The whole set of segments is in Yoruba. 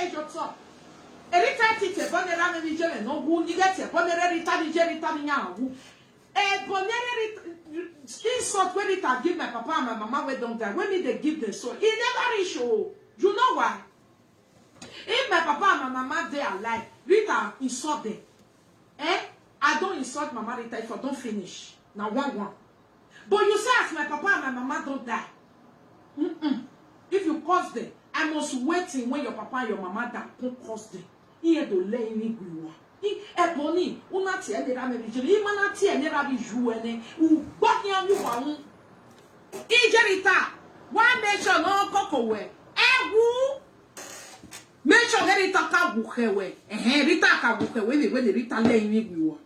age of top. Erita tite bonera me jere no wu ni get bonera rita ni jere rita ni nya wu. Bonera insult when it give my papa and my mama we don't die. When they give the soul, it never reach you. You know why? If my papa and my mama they alive, Rita insult them. I don't insult Mama Rita if I don't finish. Now one. But you say as my papa and my mama don't die. If you cause them, I must wait when your papa and your mama die. Don't cause them. Here to lay me go. Ebony, una tia de rame bijili, mana tia ne rabi juene, u banya you wan. Ijerita, one mention no kokowe. Ewu. Mention Rita ka buhewe. Rita ka buhewe when the Rita lay me go.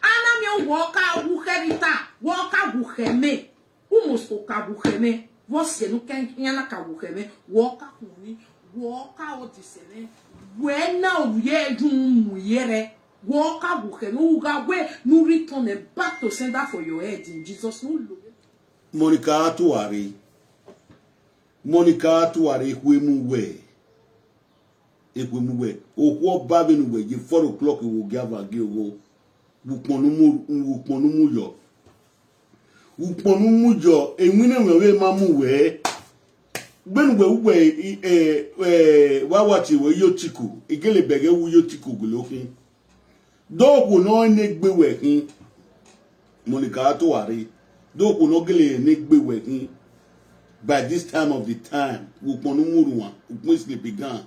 Ana mi walk out buherita, walk out buheme. Almost ka buheme. Você não quer na ka buheme, walk out me, walk out disene. When now ye do yere. Walk out no way no return back to sender for your head in Jesus name. Monica Tuari Huemuwe. Equemuwe. O Babin way, 4 o'clock you will give a give. Uponumuyo. Uponumuyo, a winning away mamuwe. When we wawachi we yotiku, a gelebege yotiku gulooking. Dog will not make be working. Monica Tuari. Dog will not get make be working. By this time of the time, Uponumuruan, Upmusli began.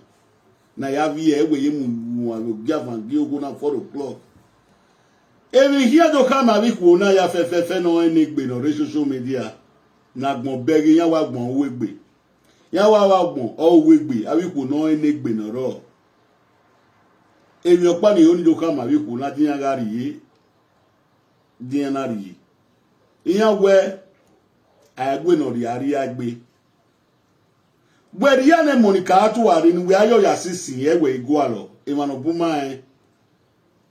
Nayavi, where you will give and give on 4 o'clock. Every here to come a week will not have no any been on social media. Nagmo begging Yawagmo Wigby. Yawagmo, all Wigby, a week will not any been a raw. If your party only to come a week will not Dianari. In where I win on the Ariagbe. Where the young Monica to are in where your assisting, away gualo, Emanobuma,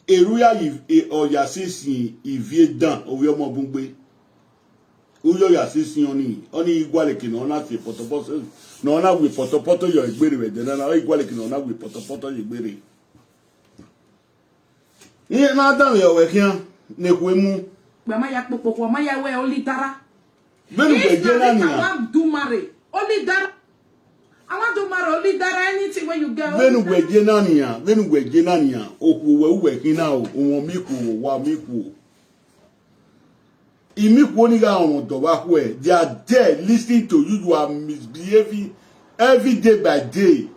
a real or your assisting, if ye done over your mobumbe. Uyo assisting only igualikin on us with Potopoto, no, not with Potopoto, your berry, then I igualikin on with Potopoto, your berry. Here, madam, you're working, Nequemu. Mamaya Popo, Maya, where only Dara. Then we do marry. Only Dara. I want to marry only Dara anything when you get. Then we Genania, Oku, working now, Miku, Wamiku. Imikwoniga on Tobacco, they are there listening to you. You are misbehaving every day by day.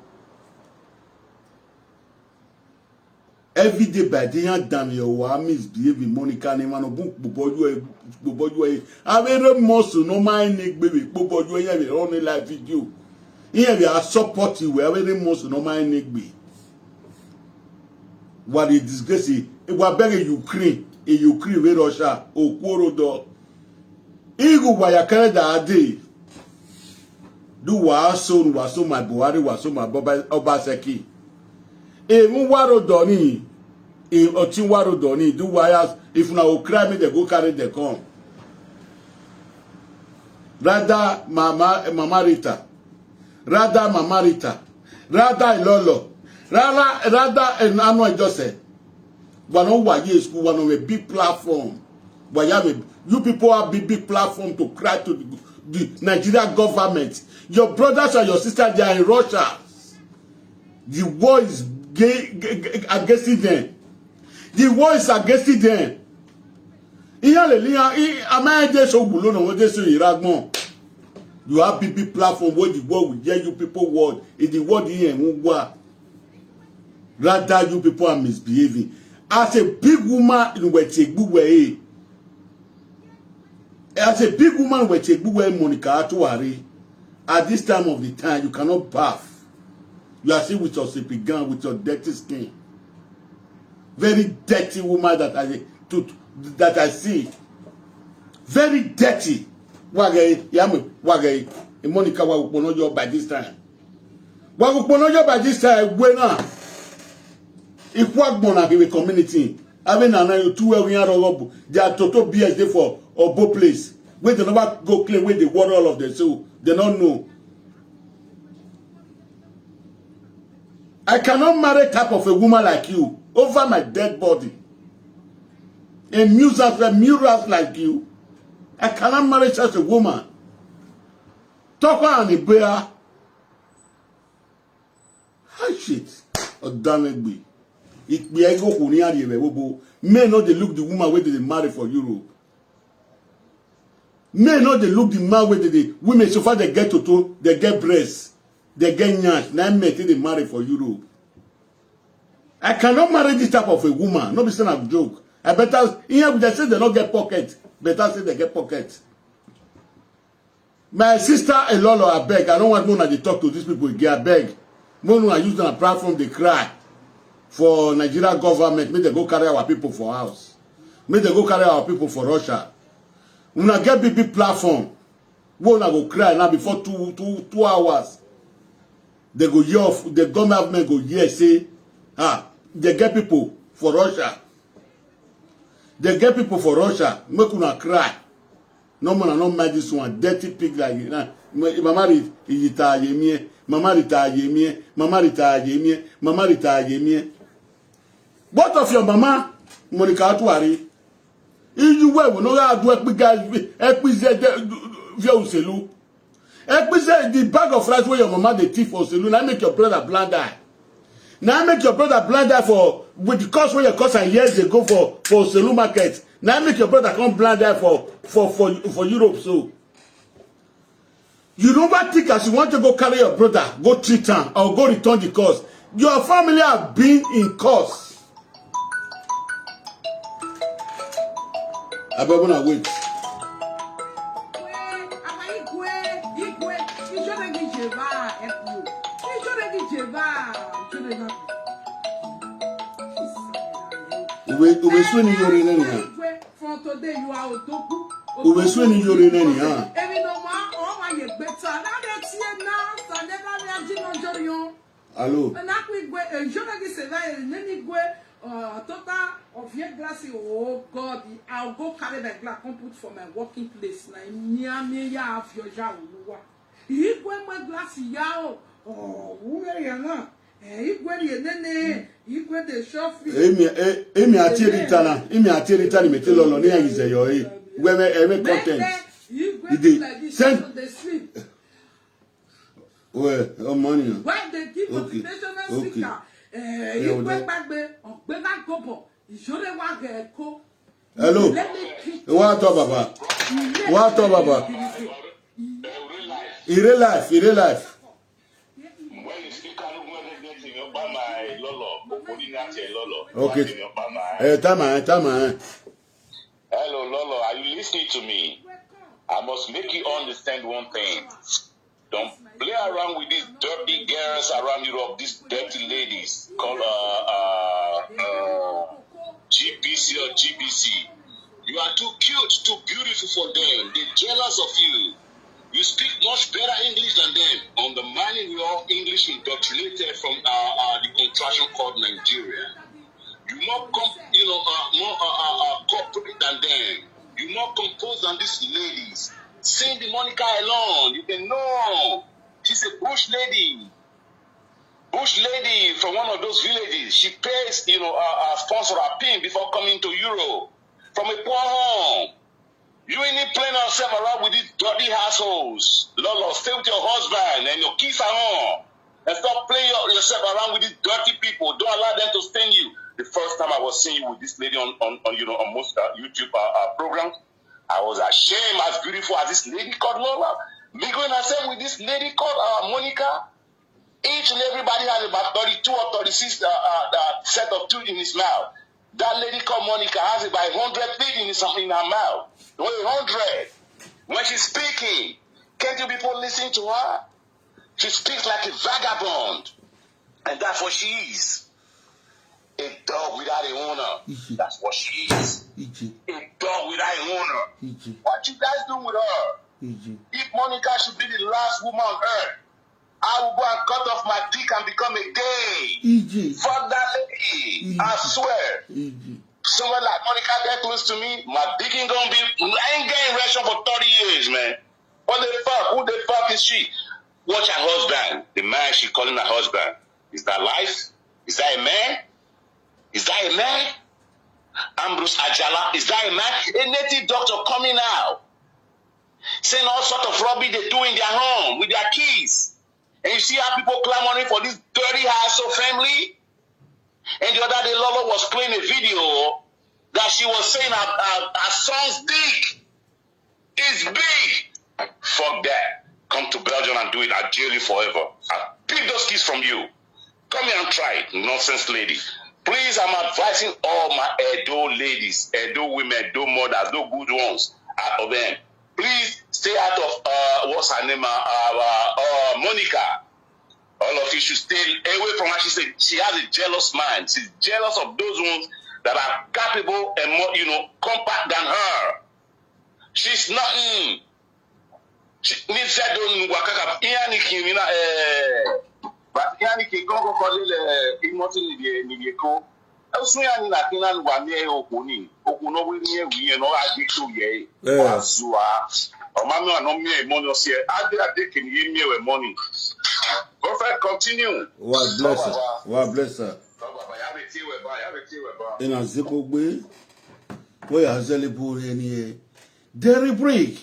Every day by day, damn you are misbehaving. Monica, Neman, Bobo, I very most no mind, baby, Bobo, you have your only life video. Here we are support you, where very most no mind, baby. What is disgrace? It was begging Ukraine, with Russia, or Korodo. Igu Wayakare da day. Do was so my Buhari was so my Obaseki. Waro Doni, Otinwaro Doni, do wires if now cry me they go carry the come. Rather Mama Rita, rather Lolo, rather and Anno Jose. One over years school, one of a big platform. You people have big platform to cry to the Nigerian government. Your brothers and your sisters, they are in Russia. The war is against them. The war is against them. You have big platform where the world will hear you people word. In the world here, rather you people are misbehaving. As a big woman in Wetegbuwe, as a big woman Wetegbuwe Monica Atuari, at this time of the time, you cannot bath. You are still with your sleeping gun, with your dirty skin. Very dirty woman that I see. Very dirty. Wagay, Monica Waguponojo by this time. Waguponojo by this time, Buena. If Wagbona give a community, having an 2 year they are total BSD for Obo place. Where they never go clean where they water all of them, so they don't know. I cannot marry type of a woman like you over my dead body. A murals like you. I cannot marry such a woman. Talk on the bear. How shit. Or damn it be. It be ego kuniari webo. Men not they look the woman where they marry for Europe. Men not they look the man where they women so far they get to they get breasts, they get nyash. Now men they marry for Europe. I cannot marry this type of a woman. Not be saying a joke. I better here they say they don't get pocket. Better say they get pocket. My sister Lolo, I beg. I don't want Mona to talk to these people again. I beg. Mona use on a platform, they cry for Nigeria government. Make they go carry our people for house. Make they go carry our people for Russia. When I get big platform, Mona go cry now before two hours. They go hear, the government go hear say, they get people for Russia. They get people for Russia. Make una cry. No man, not mind this one. Dirty pig like you. Mama retire me. Mama retire me. Mama retire me. Mama retire me. Both of your mama, Monica Atuari. You will not do a guys. The bag of rice where your mama the thief for saloon. I make your brother blind. Now make your brother blind for with the cost where your cost and years ago for saloon market. Now make your brother come blind for Europe. So you don't think as you want to go carry your brother, go treat him or go return the cost. Your family have been in cost. I better wait. Ube swini yori neni ha. From today you are otoku. Ube swini yori neni ha. Every no man, all my better. Now that's here now. So never me ajin on jorion. Hello. And now we go. Je ne dis pas. Neni go. Total of your glass. Oh God, I'll go carry the glass. Come put for my working place. Na miami ya have your jaw. He go my glass yao. Oh, who are you now? Emi atiri tana mete Lolo ni ayize yo e we me content ide send we o money when they give motivational speaker igwe gbagbe ogbega gobo ijore wa ge ko. Hello what to baba ire life okay. Tama. Hello, Lolo. Are you listening to me? I must make you understand one thing. Don't play around with these dirty girls around Europe, these dirty ladies called GPC or GBC. You are too cute, too beautiful for them. They're jealous of you. You speak much better English than them. Undermining your English indoctrinated from the contraction called Nigeria. You more corporate than them. You more composed than these ladies. Sing the Monica alone. You can know she's a bush lady. Bush lady from one of those villages. She pays, sponsor a pin before coming to Europe from a poor home. You ain't playing yourself around with these dirty assholes. Lolo, stay with your husband and your kids at home. And stop playing yourself around with these dirty people. Don't allow them to sting you. The first time I was seeing you with this lady on most YouTube programs, I was ashamed as beautiful as this lady called Lola. Me going myself with this lady called Monica. Each and everybody has about 32 or 36 set of teeth in his mouth. That lady called Monica has about 100 teeth in her mouth. 100. When she's speaking, can't you people listen to her? She speaks like a vagabond. And that's what she is. A dog without a owner. That's what she is. A dog without a owner. What you guys do with her? If Monica should be the last woman on earth, I will go and cut off my dick and become a gay. Fuck that lady. I swear. Someone like Monica get close to me, my dick ain't gonna be. I ain't getting erection for 30 years, man. What the fuck? Who the fuck is she? Watch her husband. The man she calling her husband. Is that life? Is that a man? Is that a man? Ambrose Ajala, is that a man? A native doctor coming out, saying all sort of rubbish they do in their home with their kids. And you see how people clamoring for this dirty household family? And the other day, Lolo was playing a video that she was saying her son's dick is big. Fuck that. Come to Belgium and do it. I'll jail you forever. I'll pick those kids from you. Come here and try it, nonsense lady. Please, I'm advising all my Edo ladies, Edo women, Edo mothers, those good ones out of them. Please stay out of, what's her name, Monica. All of you should stay away from her. She said she has a jealous mind. She's jealous of those ones that are capable and more, compact than her. She's nothing. She needs that don't work. But Yannick Congo Colil, immortal Nidico. I was saying that in an one year Okuni, Okuno will near we and all I did to ye. Sua, or Mamma no mere money here. I did a dick and give me a money. Perfect, continue. What bless her. What bless her. In a zippo way, where are Zelibu any Derry Brick,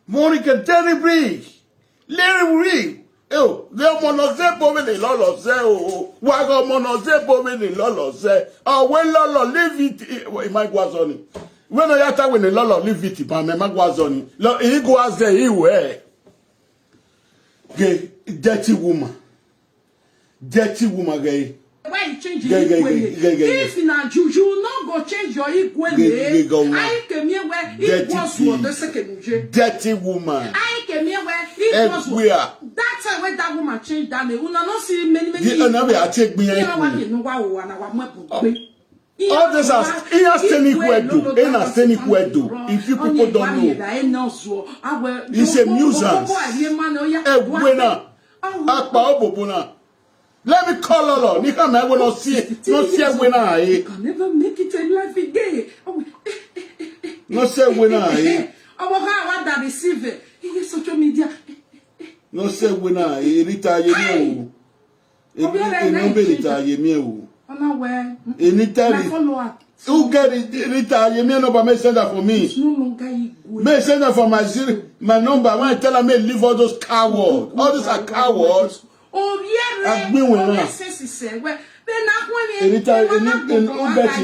Monica Derry Brick, Larry Brick. Oh, the monoze bomini Lolo say, oh, wago monoze bomini Lolo say, oh, when Lolo leave it, it might was on it. When I have when the Lolo leave it, but my mag was on it. He goes there, he wear. Gay, dirty woman, gay. Why you change your if now you not go change your equally. I came here where it was for the second dirty woman. I came here where it was where that's where that woman changed that. We not see many. I take me. All this has if you people don't know, it's a nuisance. Let me call Lolo. Nika me will not see it. No see a winner. You can never make it in life again. No see a winner. How that receive it? Social media. No see a winner. Retire you. Retire you. Anytime. Who get it? Retire me. No, but may send that for me. It's no longer equal. May send that for my number. When I tell her, may leave all those cowards. All those are cowards. Oh, yeah, well, then not when you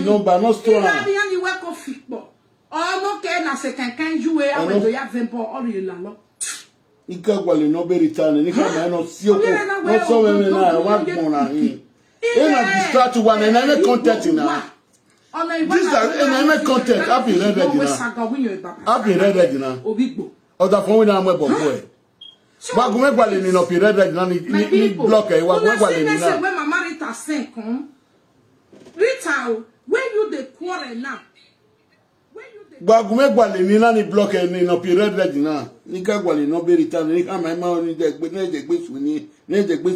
number, not strong. You work of football. Oh, no, can you wear when you have them or you know. You can't well, no be returning. You can't not see not so many now. What more? And I distract one and I'm content now. This and I'm content. I've been ready now. Other phone I'm a boy. But when we in period ni block e wa when Mama Rita say come Rita when you the quarrel now but when we ni block e ni period na ni ka gwale no be Rita ni ka my ma ni de gbe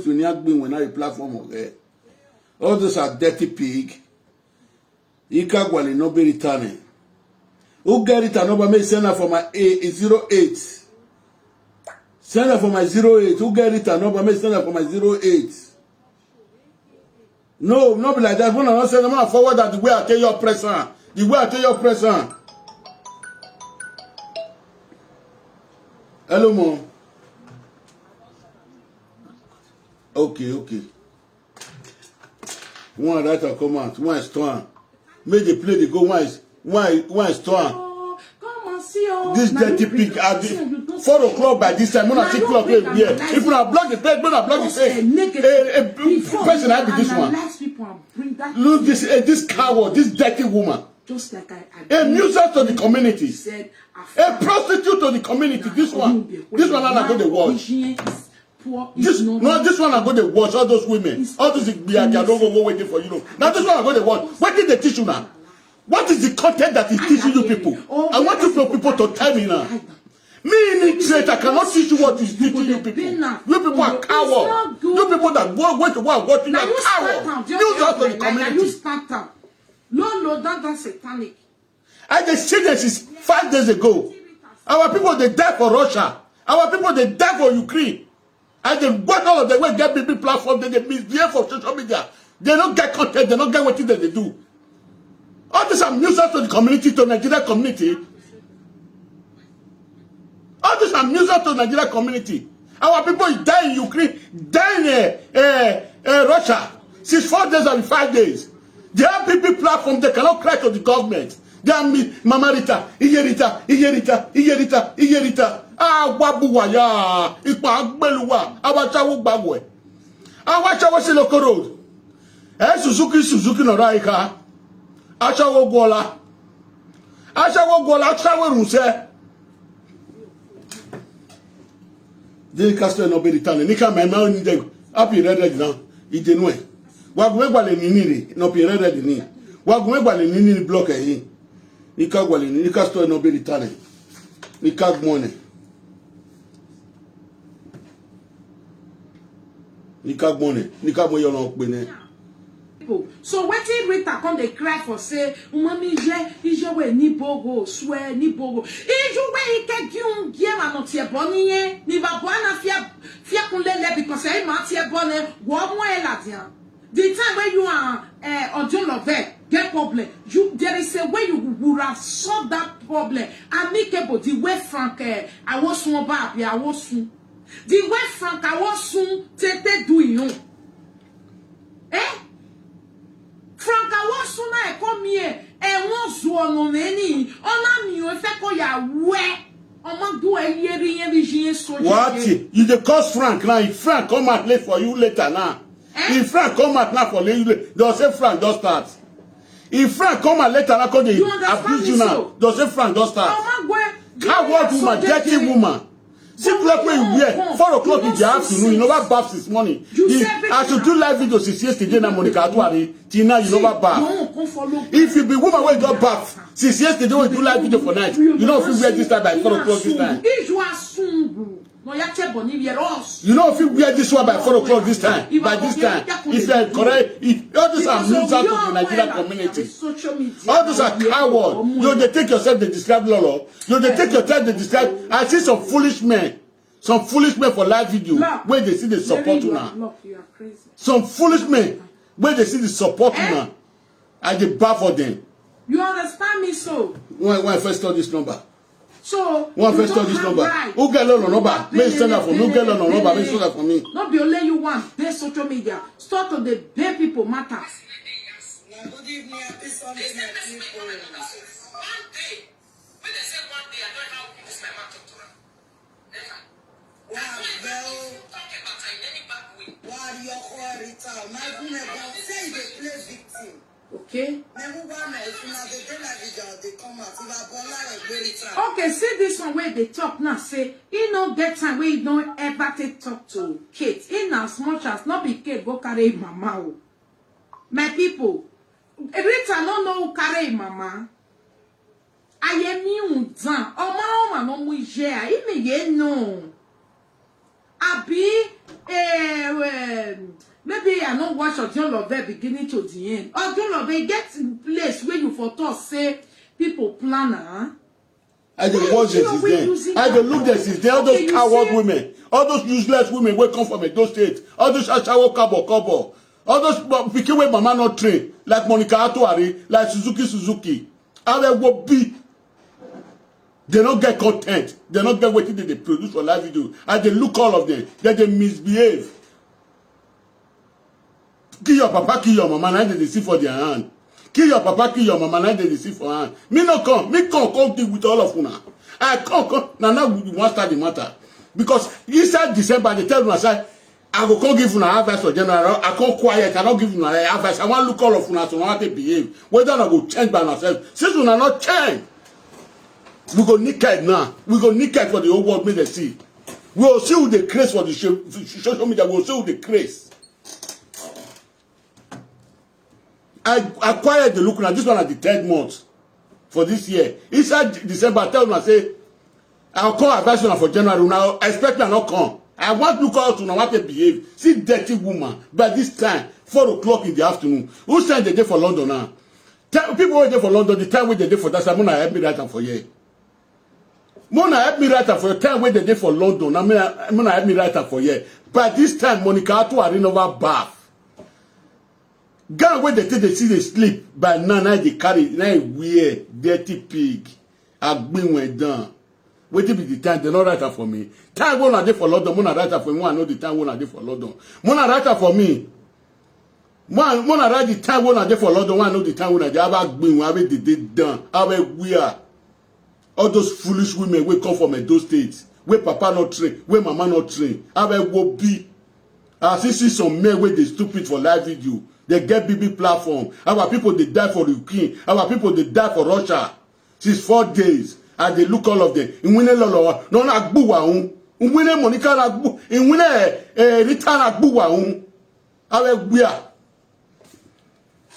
suni agbin when na platform of there all those are dirty pig you ka gwale no be Rita ni who get it number me send for my 08 send her for my 08. Who get it? No, but me send her for my 08. No, not be like that. When I not send them forward that the way I tell your present. The way I tell your present. Hello, mom. Okay. One writer come out. One is strong. Make the play the go. One is strong. This dirty pig at 4 o'clock by this time. When I 6 o'clock here. If you are block the page, when I block the page, person I be this one. Look this coward, this dirty woman. Just like a nuisance to the community. A prostitute to the community. This one I go to watch. This one I go to watch. All those women, all those I don't go waiting for you. Now this one I go to watch. What did they teach you now? What is the content that is teaching you people? I want you people to tell me now. Me in trade, I cannot teach you what is teaching you people. You people are cowards. You people that go to work watching are cowards. You just the community. You start up. No, that's satanic. I just said this 5 days ago. Our people they die for Russia. Our people they die for Ukraine. And they got all of them when get big platform, they misbehave for social media. They don't get content, they don't get what they do. All this are nuisance to the community, to Nigeria community. All this are nuisance to Nigeria community. Our people is dying in Ukraine, dying in Russia. Since 4 days and 5 days. They have people platform, they cannot cry to the government. They are Mama Rita, Iyerita, Iyerita, Iyerita, Iyerita. Ah, Wabuwaya, Ipa Beluwa, Awachawu Babwe. Awachawa Siloko Road. Suzuki no Raika. Achawo Gola. Achawo Gola, Achawo Ruse. They castle no Beritane. Nika, my man, they happy red now. It didn't win. Wagwele nini no pirere ni. Wagwele nini block eh. Nika gwele ni nika store no Beritane. Nika gmone. Nika gmone. Nika mo yo no pene. So wetin Rita come dey cry for say mami je we ni bogo swear ni bogo ijo we ike gi un gie ma no tie boni yen ni ba bo na fia kun lele because e ma tie boni wo mo e la dia the time when you are Ojo Love get problem there is a way you would have solved that problem amicable the way Frank I was soon back I was soon the way Frank I was soon tete do you Frank Awosu na come here e won zo onu meni ona mi o fe ko ya we omo do eyeri yen bi jin so what you dey cause Frank now if Frank come out late for you later now if Frank come out now for you don't say Frank don't start if Frank come out later now come dey abuse you now don't say Frank don't start coward woman dirty woman 6 o'clock when you wear 4 o'clock in the afternoon, you never bath this morning. I should do live videos since yesterday na Monica Atuari. Till now you never bath. If you be woman when you don't bath, since yesterday when you do live video for night, you know if you wear this time by 4 o'clock this time. You know if you wear this one by 4 o'clock this time, by this time, if you are correct, if all these are moves out of the Nigerian community, all those are coward. You they take yourself, they describe Lolo. You they take yourself, they describe. I see some foolish men for live video where they see the support now. Some foolish men where they see the support now, and they bar for them. You understand me so? When I first saw this number. So one first this number. Right. Who get Lolo number? Make send that for me. Who get Lolo number? Make send that for me. Not be only you want. There's social media. Start to the pay people matters. Good evening, happy Sunday, my people. One day, when they say one day, I don't know how to use my mouth to run. Never. Wow, well. Talk about it in any bad way. Wow, you're horrible. My woman, say they play victim. Okay. Okay, see this one where they talk now. Say, he no get time where he don't ever take talk to Kate. In as much as not be Kate go carry mama. My people, Rita no know carry mama. I am you done. Oh my no mu share. He me ye no. Abi maybe I don't watch Ojo Love beginning to the end. Ojo Love get in place where you for talk say people plan I don't watch it since then. I don't look there since then. All those coward women, all those useless women will come from those states. All those ashawo kobo. All those pikin wey mama not train, like Monica Atuari, like Suzuki. How they will be. They don't get content. They don't get what they produce for live video. And they look all of them. Then they misbehave. Kill your papa, kill your mama, now they see for their hand. Kill your papa, kill your mama, now they see for hand. Me no come. Me come deal with all of una. I come. Now we want start the matter. Because inside December, they tell me, I say, I go come give una advice for general. I come quiet. I don't give una advice. I want look all of una so how they behave. Whether I go change by myself. Since una not change. We go naked now. We go naked for the whole world, make them see. We will see who the craze for the social media. We will see who the craze. I acquired the look now. This one at the 3rd month for this year. Inside December, I tell them, I say, I'll call advice for January. Now, I expect me not come. I want to call to know how to behave. See, dirty woman. By this time, 4 o'clock in the afternoon. Who sent the day for London now? People were there for London. The time we the day for that, I'm going to help me write them for you. Mona help me write her for your time when they did for London. I mean, Mona help me write her for here. But this time, Monica to arena over bath. Girl, when they take they see they sleep, by now they carry, now weird, dirty pig. I've been went down. Wait till be the time, they not write her for me. Time when I did for London, Mona write her for me. I know the time when I did for London. Mona write her for me. Mona write the time when I did for London. I know the time when I did. I've been, I have did done. I've weird. All those foolish women will come from those states. Where papa not train, where mama not train. I will be. I see some men where they stupid for live video. They get BB platform. Our people they die for Ukraine. Our people they die for Russia. Since 4 days. And they look all of them. In winning Lolo, no agbu wa un. In winning Monica agbu. In winning return agbu wa un. I will be.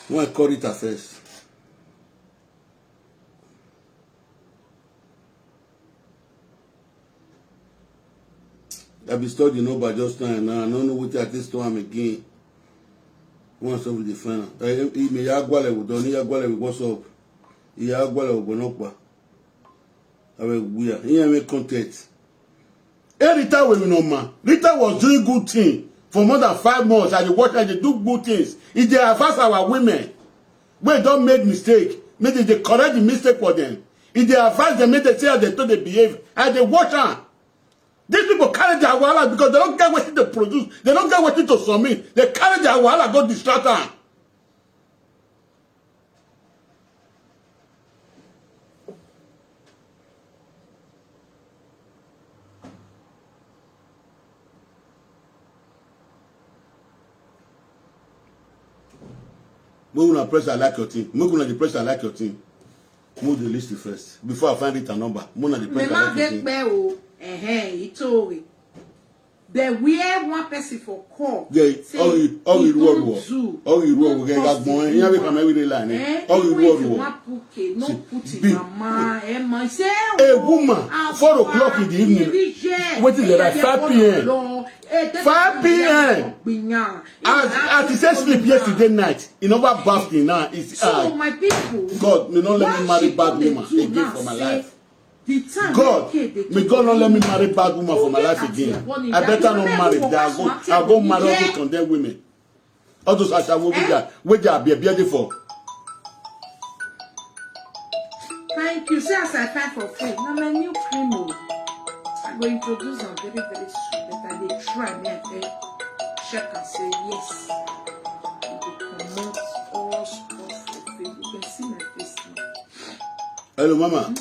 When I call it a first. I be studying over just now and I don't know what I this time again. Once over the final. Me yagwale we don't yagwale we what's up. Yagwale we gonokwa. We are here make content. Rita we no man. Rita was doing good thing for more than 5 months. And they watch and they do good things. If they advance our women, we don't make mistake. Maybe they correct the mistake for them. If they advance them, make they say how they thought they behave. And they watch them. These people carry their wahala because they don't get what to produce. They don't get what to submit. They carry their wahala, go distract them. Move on press I like your team. Move on the press I like your team. Move the list first. Before I find it a number. Move on the press I like your team. Itowe. The wear one person for call. Yeah, all you get got going. You have come every day line. All you no put it mama a woman 4 o'clock in the evening. What is it? 5 p.m. 5 p.m. As he said sleep yesterday night. In over bathing now. So my people. God, may not let me marry bad woman again for my life. God, may God not let me marry bad woman for my life again. I better not marry. I'll go marry all the condemned women. All those I shall where they are beautiful. Thank you. Say as I find for free. Now my new cream. I'm going to introduce them very, very soon. That they try me and check and say yes. They promote all stuff for free. You can see my face now. Hello, Mama.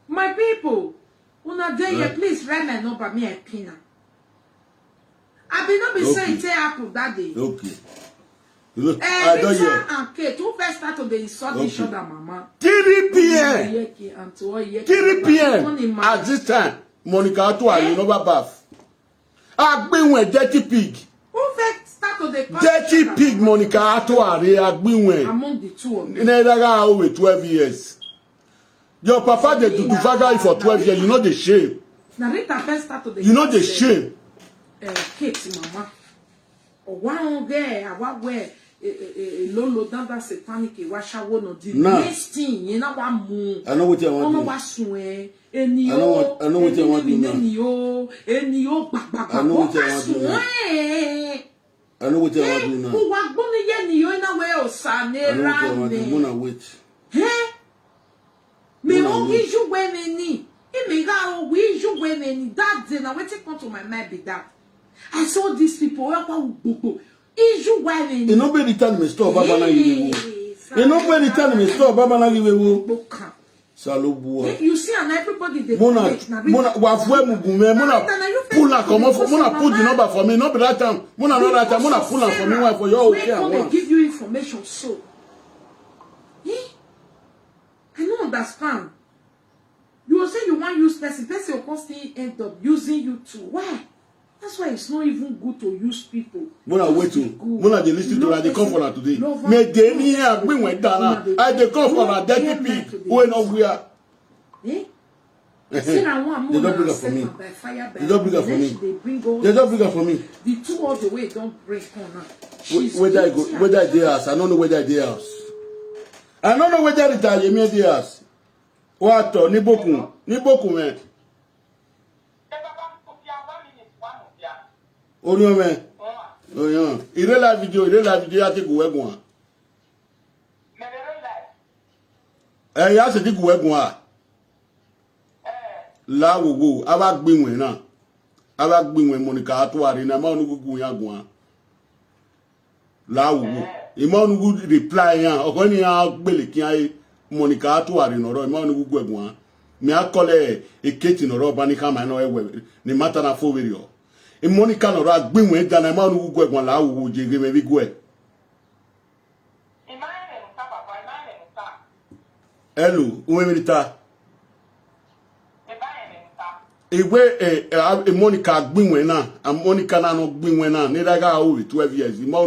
My people, una day here, please write my number, me a pinna. I be not be saying say apple that day. Okay. Look, I don't hear. And Kate, who first started the insult each other, Mama. 3 p.m. 3 p.m. At this time, Monica to you know bath. I've been with dirty pig. Who first started the dirty pig, Monica to I've been with. Among the two of them. In over 12 years. Your papa they do vaga for 12 years. You know the shame. Now Rita first started the. You know the shame. Kate, Mama. Or one girl, what way? Lolo danda satanic washa wono di next thing you know one moon. I know what you want. I know what you want. I know what you want to do. I know what you want to do. I know what you want to do now. Who want bunny yenio in a way or sanera? Mona wait. Hey, me won't give you women. It may go with you women. That then I went to come to my mind be that. I saw these people. You nobody tell me stop Baba na givewo. You nobody tell me stop Baba na givewo. Salubua. You see and everybody they Mona wa fwe mugume Mona pull am come for Mona put the number for me. No be that time. Mona no that time. Mona pull am for me one for your okay and one. Give you information so. I don't understand. You will say you want use person will constantly end up using you too. Why? That's why it's not even good to use people. Mona wait to Mona they listen to her, they come for her today. Me dey me here bring went down. I dey come for her dirty pig. Who no where? Eh? They don't bring her for me. They don't bring her for me. They don't bring her for me. The two all the way don't break on her. Whether I go, whether I dey house, I don't know whether I dey house. I don't know whether it are me dey house. What ni boku me. Onyo me. Oyo. Ire la video ati ku wegun. Ya se ti ku wegun a. La wo aba gbinwe na. Aba gbinwe Monica atuari na ma onu gugun ya gun. La wo. Ima onu gu reply yan. Okoni ya gbele kin aye Monica atuari noro ima onu gugun egun. Me akole eketi noro bani kama no ewe ni mata na fo werio. E Monica noro agbinwe dana ima onu gugun egun la wo jege me bi gwe. Hello, uwe milita. Igwe Monica gbinwe na, Monica na no gbinwe na, ni daga o 12 years. Ma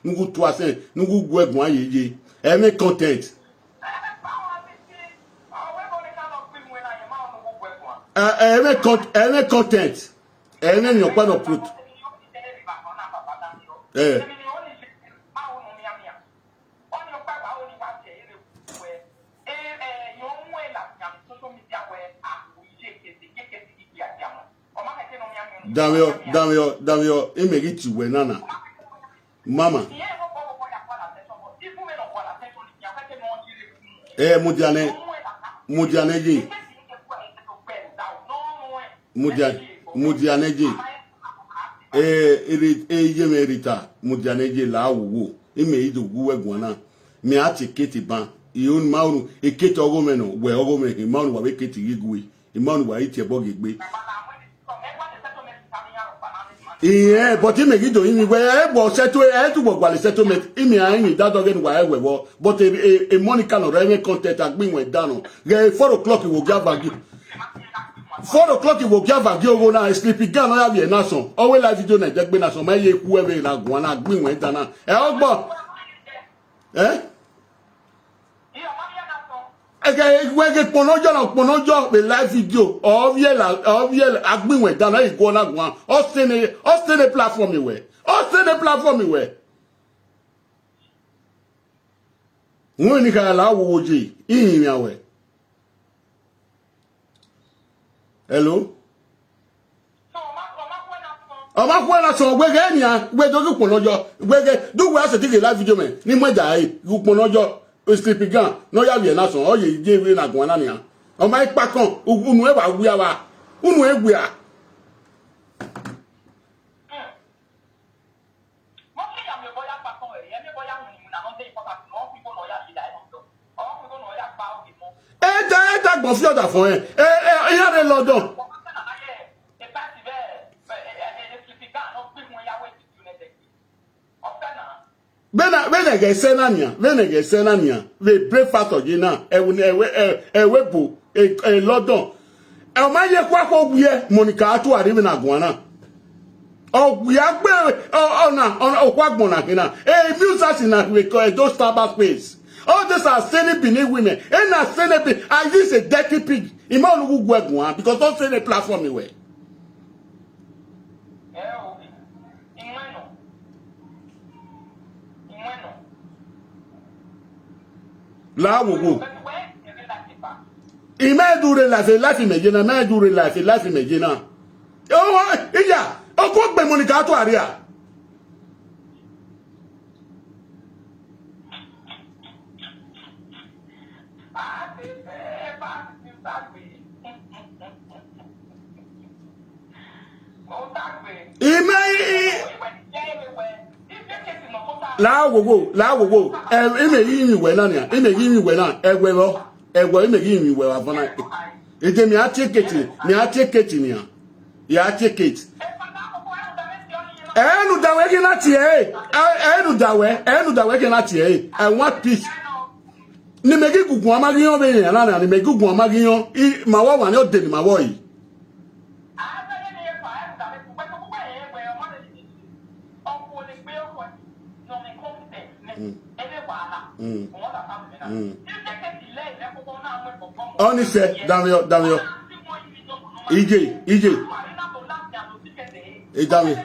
nugu to asen, nugu gwegun ayeye. E me content. E me content. E me nyo pa no prut. Damio, imegi chiwe nana. Mama. Mudiane ji. Yemerita. Mudiane ji la wo. Ime idu guwe gwana. Mi ati keti ban. Iyon maunu eketi ogomeno we ogome imanu wa keti igwe. Imanu wa iti ebogegbe. Yeah, but he make it to him where was settle to work while settlement. Imi ain't that again why we were, but a Monica no revenue content has been went down. 4 o'clock he will give a give. 4 o'clock he will give a give on a sleepy gun. I have a nation. Always like video net, been as my whoever like one had been went down. Okay, we get ponojo the live video of yela agbin we down na go na gwan o stay the platform iwe won ni ka la wo oji ihin awe. Hello Oma kwena so gbe ge nia gbe do ponojo gbe ge do we ase take live video me ni mo ja yi ponojo o sleepy gun no ya bi na so o ye je we na gwan na nia o mai pa kan unu e ba wu ya wa unu e gbe a e gbon fi oda fún e ya re London Bena ge senania we breakfast ogina ewebu London e ma ye kwa ko gbe Monica atu ari na gwana ogbe agbe ona okwa gbona kina music na we call those Starbucks space. All these are standing beneath women. And not standing I use a dirty pig. Imagine who go one because don't say the platform anyway. La wo go. Ima dure life imagine na dure life imagine. Oh iya, o ko gbe Monica to area. La wo go ime yi we na nia ime yi we na egwe ime yi we wa fana ete mi atiketi nia ya atiketi enu dawe ke na tie enu dawe ke na tie I want peace ni megi gugun amagiyan be yan na ni megi gugun amagiyan ma wa ni o de ni ma wo yi Oni se Damio EJ Damio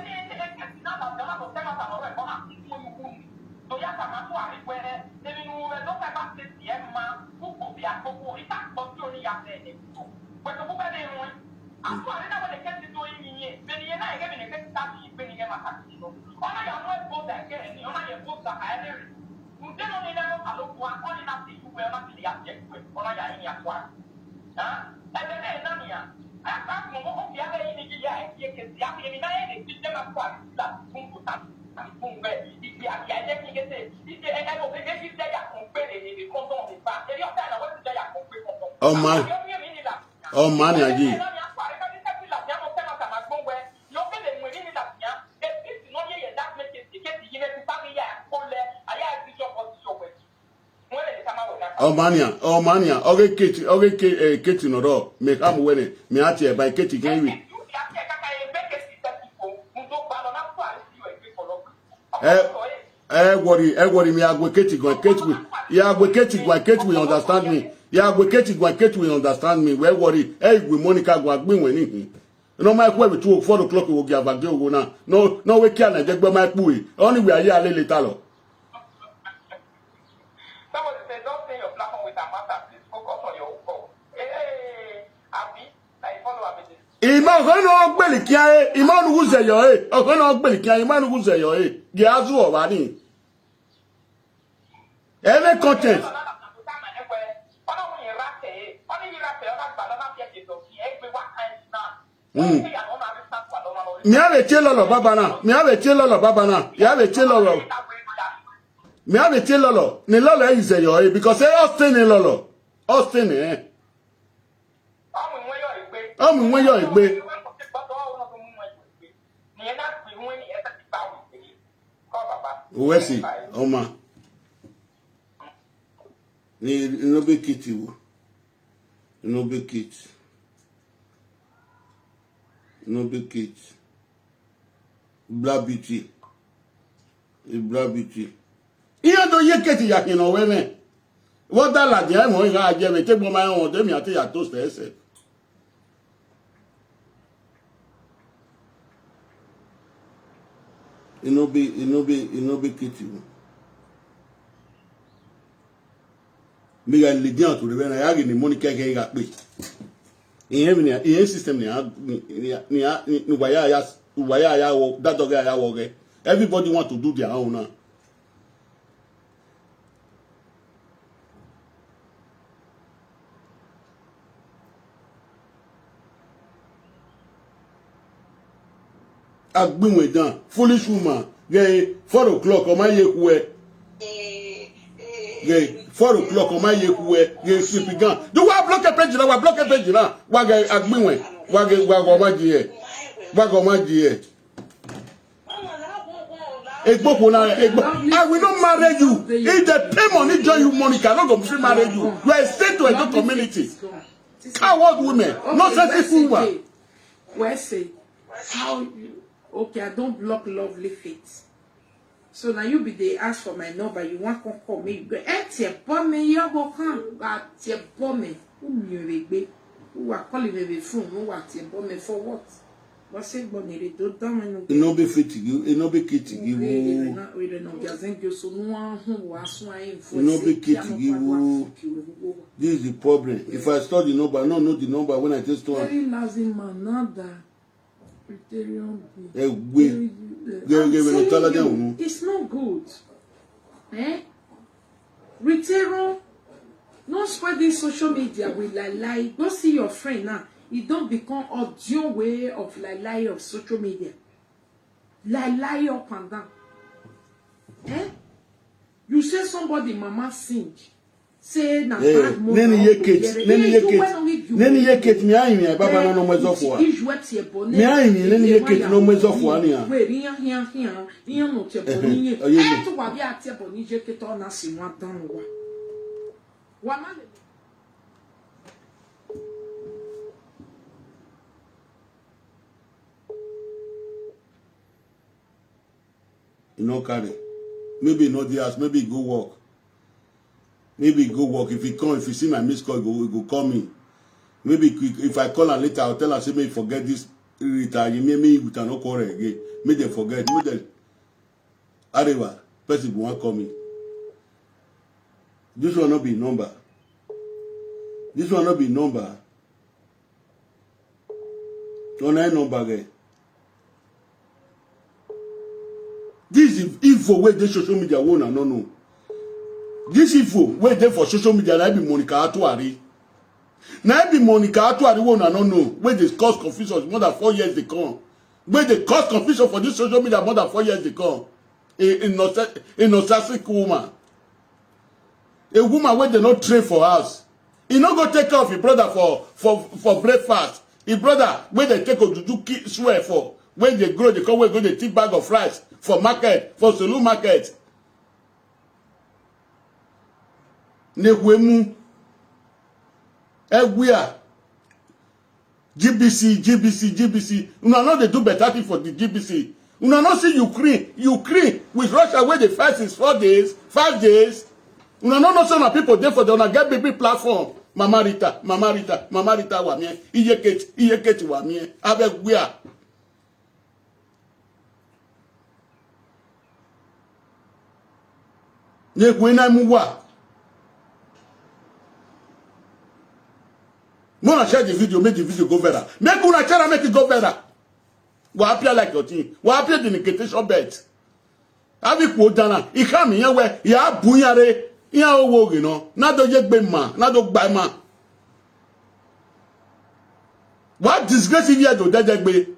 Oh man. Oh man, again. Oh mania. Okay, Kate, no do. Make am winning. Me at here by Kate again. Worry me. I go Kate go Kate we. Yeah, go Kate go Kate we understand me. Yeah, go Kate go Kate we understand me. Where worry? Hey, we Monica go agbe when no my kwa be 2 4 o'clock we go give back go now. No we can dey gbe my pu. Only we are here later lo. Somebody said, don't stay your platform with a matter, please focus on your goal. Hey, Abby, I follow Abby. Ima no gbeli kiae, ima nu guze yo no gbeli kiae, ima nu guze yo Ge azu o ba ni. Any content. Mi ave tie lolo baba na. Mi ave tie lolo baba na. Ya ave tie lolo. Mi ave tie lolo. Ni lolo e ize yo because Austin ni lolo. Austin Omu nwe yo egbe. Wesi, Oma. Ni no be kiti wo. No be kit. No be kit. Black beauty. Black beauty. Iyo do ye keti yakin no we me. What that la dia mo ga je me te gbo ma won de mi ati ya toast ese. Ino be kiti wo. Mi ga le dian to re na ya ni money keke ga pe. Iye system ni waya ya wo that dog ya wo ge. Everybody want to do their own now. Agbinwe dan foolish woman ge 4 o'clock o ma ye ku e ge 4 o'clock o ma ye ku e ge sleep gan do wa block page na wa ge agbinwe wa go ma ji e egbopo na egbo I will not marry you if they pay money join you Monica not go free marry you you are a state to a community coward women not sensitive woman where say how okay, I don't block lovely faith. So now you be they ask for my number, you want to call me. You go, me, you go come. Me. Who are calling me the phone? Who are me for what? What's it? Bonnie, don't down. No be fit you, no be kit you. We don't know. Doesn't you so no one who was swine for no be kit you. This is the problem. If I start the number, I don't know the number when I just told. Very lousy man, nada. It's not good. Retero, no spreading social media with lie. Go see your friend now. It don't become audio way of lie of social media. Lie up and down. You say somebody mama sing. Say na bad mama. Neni ye kate mi ayin mi baba no mwezo fo a. Mi ayin mi neni ye kate no mwezo fo ani a. We ri yan no te bo ni ye. E to wa bi ate bo ni je kete ona si wa dan wa. Wa ma le no carry. Maybe not the house, maybe go work. Maybe go work. If he come, if you see my missed call, he go call me. Maybe if I call her later, I'll tell her, say, may forget this retire. Maybe you cannot call her again. May they forget. May they. Areva, person won't call me. This will not be number. This one not be number. On a number again. This is info where they social media won't no. This info where they for social media na be Monica Atuari. Na be Monica Atuari won't no. Where they cause confusion more than 4 years they come. Where they cause confusion for this social media more than 4 years they come. A narcissistic woman. A woman where they not train for us. He not go take care of his brother for breakfast. His brother where they take to do swear for. When they grow, they come where go the thick bag of rice for market, for saloon market. Nehuemu. Egwia. GBC. Una know they do better thing for the GBC. Una know see Ukraine with Russia where they fight since 4 days, 5 days. Una know some people there for the una get baby platform. Mama Rita wa mie. Iyeketi wa mie. Abegwia. Nehuena muwa. Mona share the video, make the video go viral. Make una share, make it go viral. What appear like your thing? What appear the incantation bet? Have you quote down? He come here where ya bunyare, ya owo you know. Not do yet be man, not do buy man. What disgrace if you do dedegbe?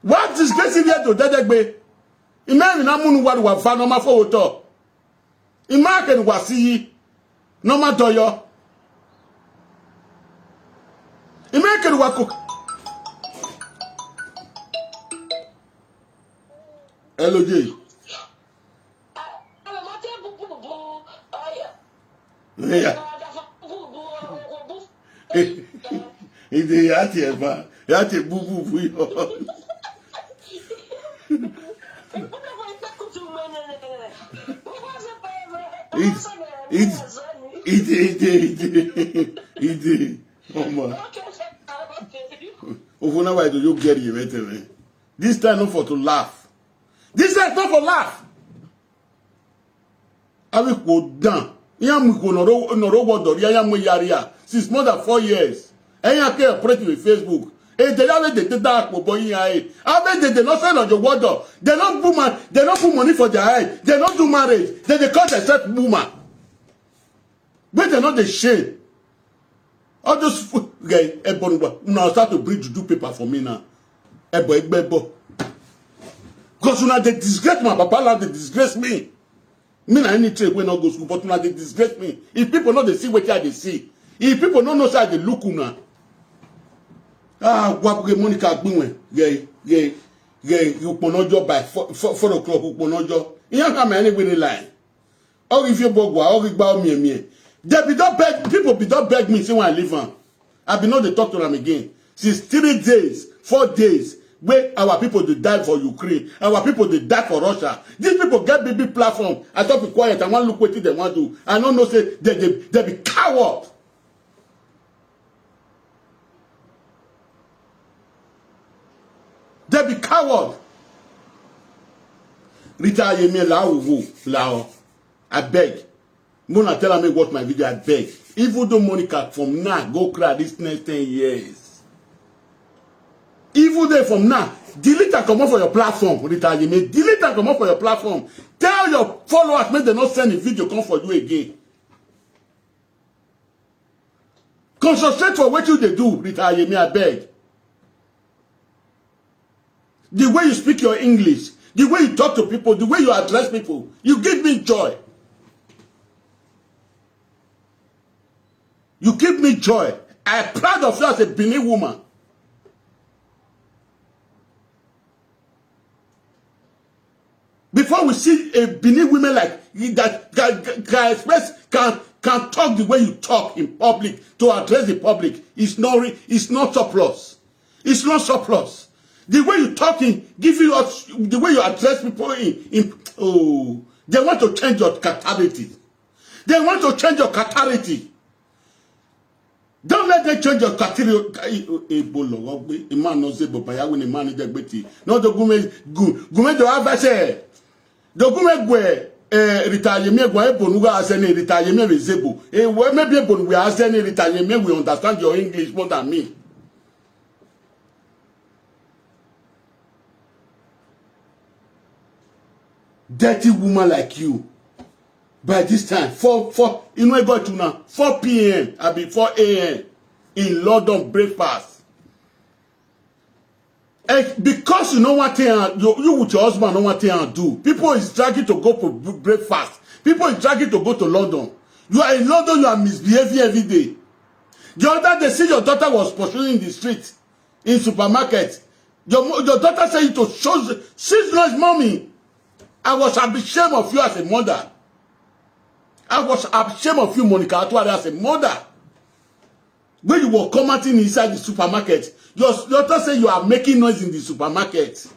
What disgrace if you do dedegbe? Imagine na munu wa wa fa no ma fo to. Imagine wa si no ma doyo. Imagine wa cook. LOJ. Yeah. Ide yati eba, yati bubu buyo. Ide. Oma. Ofuna why do you get you better? This time not for to laugh. This time not for laugh. I will go down. Yam go no what yam yaria since more than 4 years. And you can operate with Facebook. And they have the dark boy here. I bet they not sell on the water. They not boomer. They not put money for their head. They not do marriage. They call themselves boomer. But they not the shame. All those guys, now start to bring juju paper for me now. Because now they disgrace my papa, they disgrace me. Me na any trade when not go school, but now they disgrace me. If people know they see what they see, if people don't know how they look now. What Monica Gbinwe, you put job by 4 o'clock, you put job. You don't come anywhere line. Or if you bogwa, or you bow me. They be don't beg people be don't beg me say when I leave on. I be not to talk to them again. Since 3 days, 4 days, where our people they die for Ukraine, our people they die for Russia. These people get baby platform. I don't be quiet. I want to look what they want to do. I don't know say they be coward. They be coward. Rita Yemi Lao. I beg. Mona tell me watch my video, I beg. Even though Monica from now go cry this next 10 years. Even though from now, delete and come up for your platform. Rita Yemi, delete and come up for your platform. Tell your followers, make them not send a video come for you again. Concentrate for what you they do, Rita Yemi, I beg. The way you speak your English, the way you talk to people, the way you address people, you give me joy. You give me joy. I am proud of you as a Benin woman. Before we see a Benin woman like you that can talk the way you talk in public to address the public, it's not surplus. It's not surplus. The way you talking, the way you address people they want to change your catality. They want to change your catality. Don't let them change your category. A man knows it, but I win a man in the betty. No, the gume do have a say. The gume retaliate gwa ebonuga asene retaliate rezebo. Maybe ebonuga asene retaliate we understand your English more than me. Dirty woman like you. By this time, 4 you know about to now 4 p.m. I be 4 a.m. in London breakfast. And because you know what thing you with your husband know what thing and do. People is dragging to go for breakfast. People is dragging to go to London. You are in London, you are misbehaving every day. The other day, see your daughter was pursuing in the street, in supermarket. Your daughter said you to show, she's not mommy. I was ashamed of you as a mother. I was ashamed of you, Monica, as a mother. When you were commenting inside the supermarket, your daughter said you are making noise in the supermarket.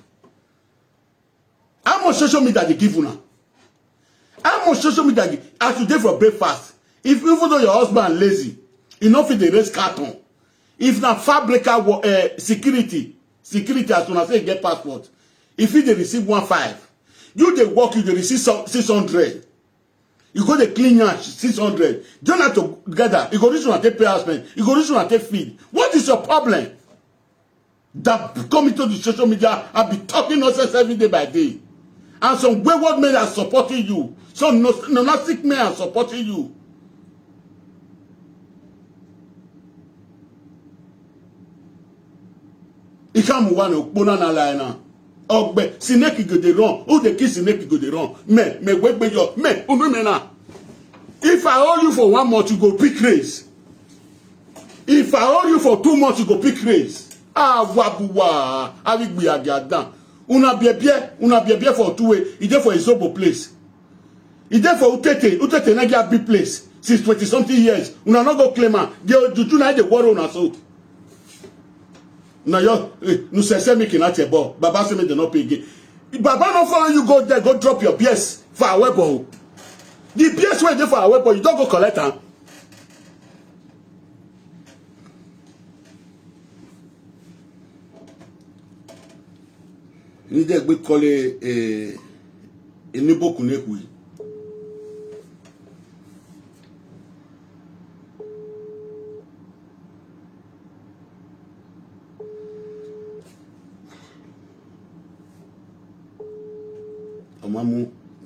How much social media they give you now? How much social media as you did for breakfast? If even though your husband lazy, enough in the race carton. If na fabrica security as soon as they get passport. If they receive 1.5, you they work, you they receive 600. You go to clean your 600. Don't have to gather. You go reach to take pay husband. You go reach to take feed. What is your problem? That coming to the social media and be talking nonsense every day by day. And some wayward men are supporting you. Some monastic men are supporting you. Ikamu wane ukpona na la na. Ogbe sineki go dey run. Who dey kiss sineki go dey run? Me wegbe yo. Me unu na. If I hold you for 1 month, you go pick race. If I hold you for 2 months, you go pick race. Ah wabuwa. Avi gbi agadan. Una biebie for 2 way. E dey for Izobo place. E dey for Utete na get big place. Since 20 something years. Una no go claim am. The juju na dey worry una so. Now you say me cannot a ball. Baba say me they not pay again. Baba no follow you go there, go drop your BS for our weapon. The BS where there for our weapon, you don't go collect them. You need to call a nebo kunekui.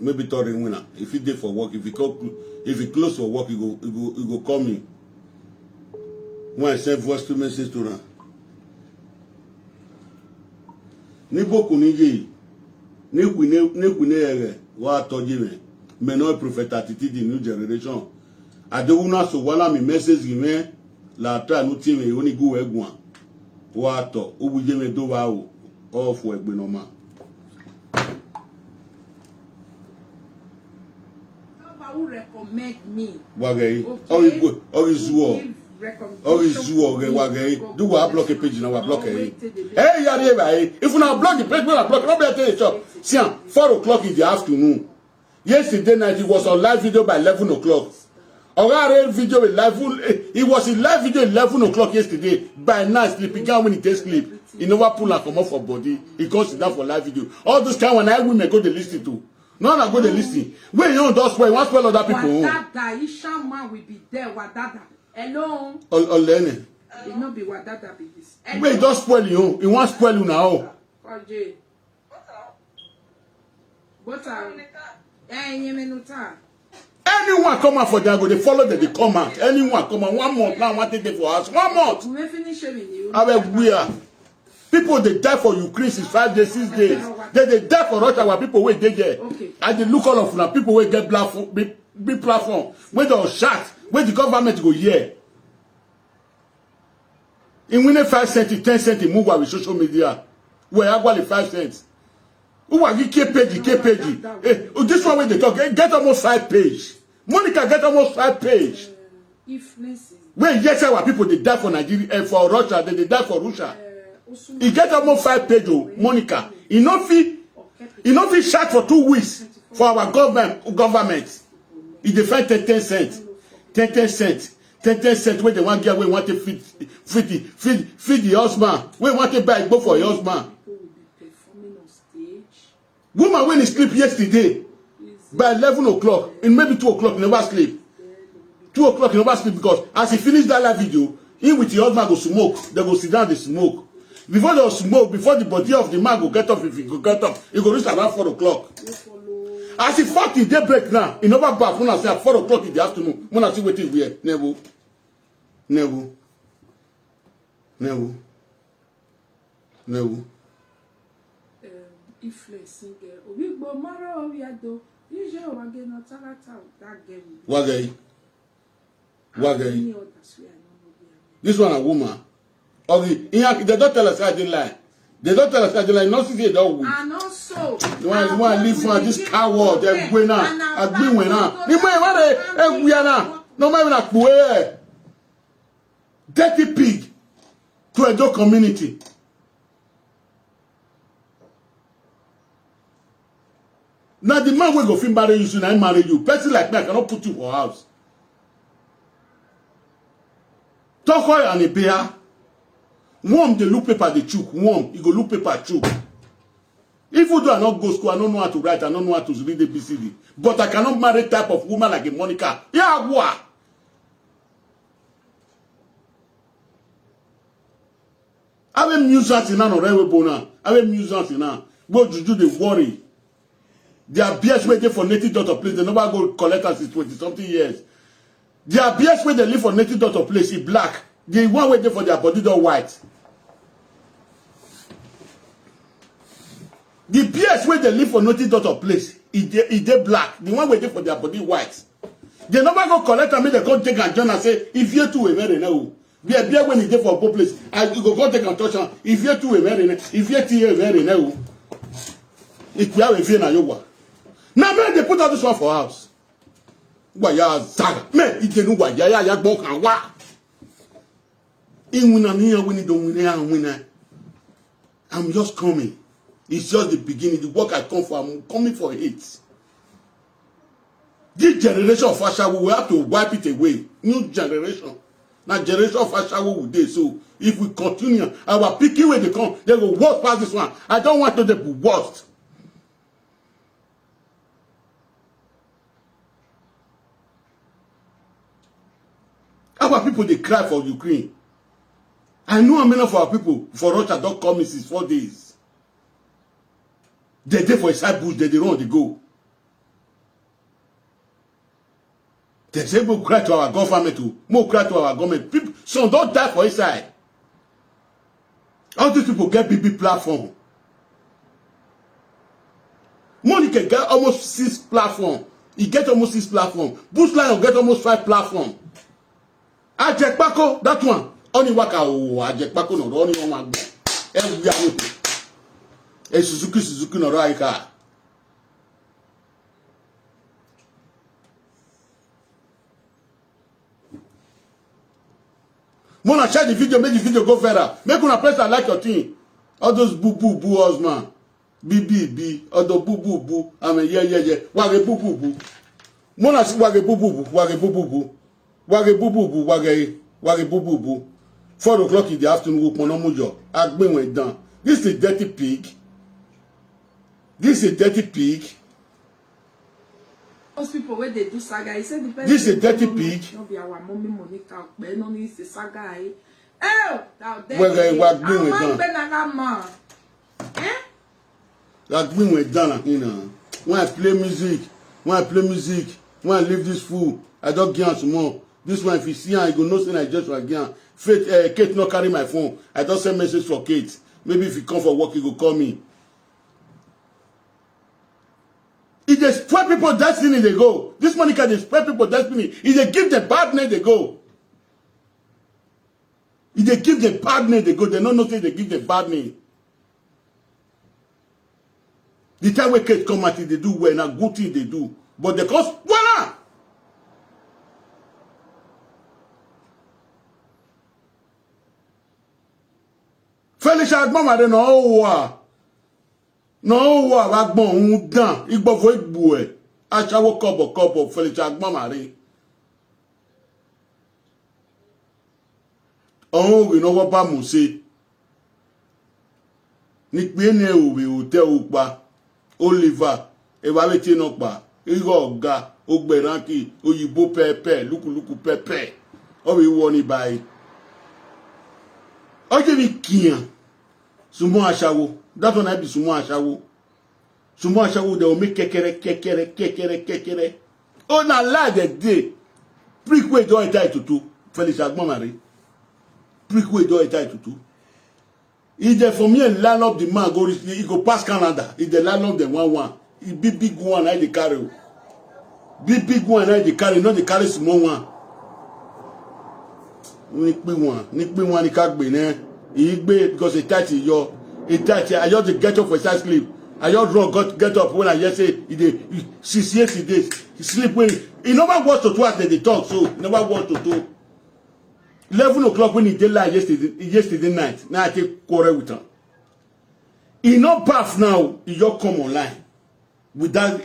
Maybe touring winner. If you did for work, if you close for work, you go call me. When I send voice to message to her. Nibo kunije, ne ere wa toji me. Me no prophet Atiti the new generation. Adewuna so wala mi message me la tra no ti me oni go egun. Wa to obuje me do wa o for egbe no ma. Who recommend me? Wagay. Or is war. Or is war. Wagay. Do I block a page now? I block it. Hey, Yari, if you now block the page, I block. Nobody tell you so. See, 4 o'clock in the afternoon. Yesterday night, it was on live video by 11 o'clock. Or video with live. It was in live video 11 o'clock yesterday. By night, sleeping down when he takes sleep. He never pull and come off for body. He goes down for live video. All this time when I women go to listen to. No, I'm going to listen. When you don't do spoil, you spoil other people. Wadada, Isha man will be there. Wadada. Hello. Learning. It not be Wadada be this. When you don't spoil you, he won't spoil you now. Oje. Bota. Anyone come out for that, they follow them, they come out. Anyone come out 1 month now, 1 day for us. 1 month. We finish it. I mean, we are. People they die for Ukraine 5 days, 6 days. They die for Russia where people wait they get. Okay. And they look all of now people will get big platform. Where they shot, where the government go here. In winning 5 cents, 10 cents, move with social media. Where I got 5 cents. Who are you page? This one where they talk, get almost 5 page. Monica get almost 5 page. Where yes, our people they die for Nigeria, for Russia, they die for Russia. He get almost 5 page, Monica. He not fit shot for 2 weeks for our government. He defend 10 cents. 10 cents. 10 cents where they want get, we want to feed the husband. We want to buy go for your husband. Woman when he sleep yesterday. By 11 o'clock, and maybe 2 o'clock, he never sleep. 2 o'clock, he never sleep because as he finish that live video, he with the husband go smoke. They go sit down, they smoke. Before they smoke, before the body of the man go get up, if he go get up, he go reach around 4 o'clock. As he fought in daybreak now, he never back when I say at 4 o'clock in the afternoon. When I see what is here, never. If they sing, we go maro we do. You just want to not that game. Wagay. This one a woman. Okay, they don't tell us I didn't lie. They don't tell us I didn't lie. Not see don't win. And also, you want to live for this coward. They're going now. I'm going now. You might want to. We are now. No matter what we dirty pig to a dog community. Now the man will go film marry you soon. I marry you. Person like me, I cannot put you for house. Talk oil and a beer. Warm the look paper the chook. Warm, you go look paper chook. Even though I not go school, I don't know how to write, I don't know how to read the BCD. But I cannot marry type of woman like a Monica. Yeah, what? I have musicians in now, railway bona. I have musicians in now. Go to do the worry. They are BS waiting for native daughter place. They never go collect us since 20-something years. They are BS where they live for native daughter place in black. They one waiting for their body done white. The BS where they live for native daughter place is they black. The one waiting for their body white. They never go collect and make they come take and join and say, if you two a very now. Be a beer when he dey for both place. I go take and touch am. If you two a very now. If you two a very now. If we have a fear na yowa. Now, man, they put out this one for house. Waya zaga. Man, it didn't waya ya gbon kan wa. In winner, we don't win. I'm just coming. It's just the beginning. The work I come for, I'm coming for it. This generation of Asha, we will have to wipe it away. New generation. Now, generation of Asha will do. So, if we continue, our picking way they come, they will work past this one. I don't want to be worst. Our people, they cry for Ukraine. I know how many of our people for Russia don't come in since 4 days. They for a side bush, they run, they go. They say, we'll cry to our government too. More cry to our government. People, some don't die for inside. All these people get big platform. Monica get almost 6 platform. He get almost 6 platform. Bush Lion get almost 5 platform. Ajekpako, that one. Only waka Ajekpako no only one. Every Suzuki no raika. Mona share the video, make the video go viral. Make una press and like your thing. All those boo husband. B. All the boo. I mean, yeah. Wage boo. Mona si wage boo. Wage boo. 4 o'clock in the afternoon, Agbe went down. This is a dirty pig. Those people where they do saga, he said the this is a dirty pig. No be our mommy Monica, but no need to saga. Now there. Agbe went down, you know. When I play music, when I leave this fool, I don't get some more. This one, if you see her, I go no say I just again. Kate not carry my phone. I don't send message for Kate. Maybe if you come for work, you go call me. If they spread people destiny, they go. This Monica, they spread people destiny. If they give the bad name, they go. If they give the bad name, they go. They don't know say they give the bad name. The time when Kate come at it, they do well. Now good thing they do. But they cause voila. Felicia Agbomade no wa agbon un dan igbofo igbu e asawo kobo Felicia Agbomade ohun we no wo ba mu se ni pe ni owe hotel upa Oliver e wa leti no pa Igo ga ogberanki oyibo pepe luku pepe. Obi woni bai. Oje mi kian. Sumo ashawo. That one I be sumo ashawo. Sumo ashawo they will make kekere. Oh na lie the day. Prick wey don enter tutu. Felix Agmamari. Prick wey don enter tutu. If they for me and line up the man go he go pass Canada. If they line up the 1-1. He big one I dey carry. Big one I dey carry, not the carry small one. Nick one ni kagbe ne. He gbe because he touch your I just to get up for side sleep. I just run get up when I just say he 6 years he days. He sleep when he never watch to twice they talk so he never watch to two. 11 o'clock when he did lie yesterday night. Now I take quarrel with him. He not bath now, he just come online. With that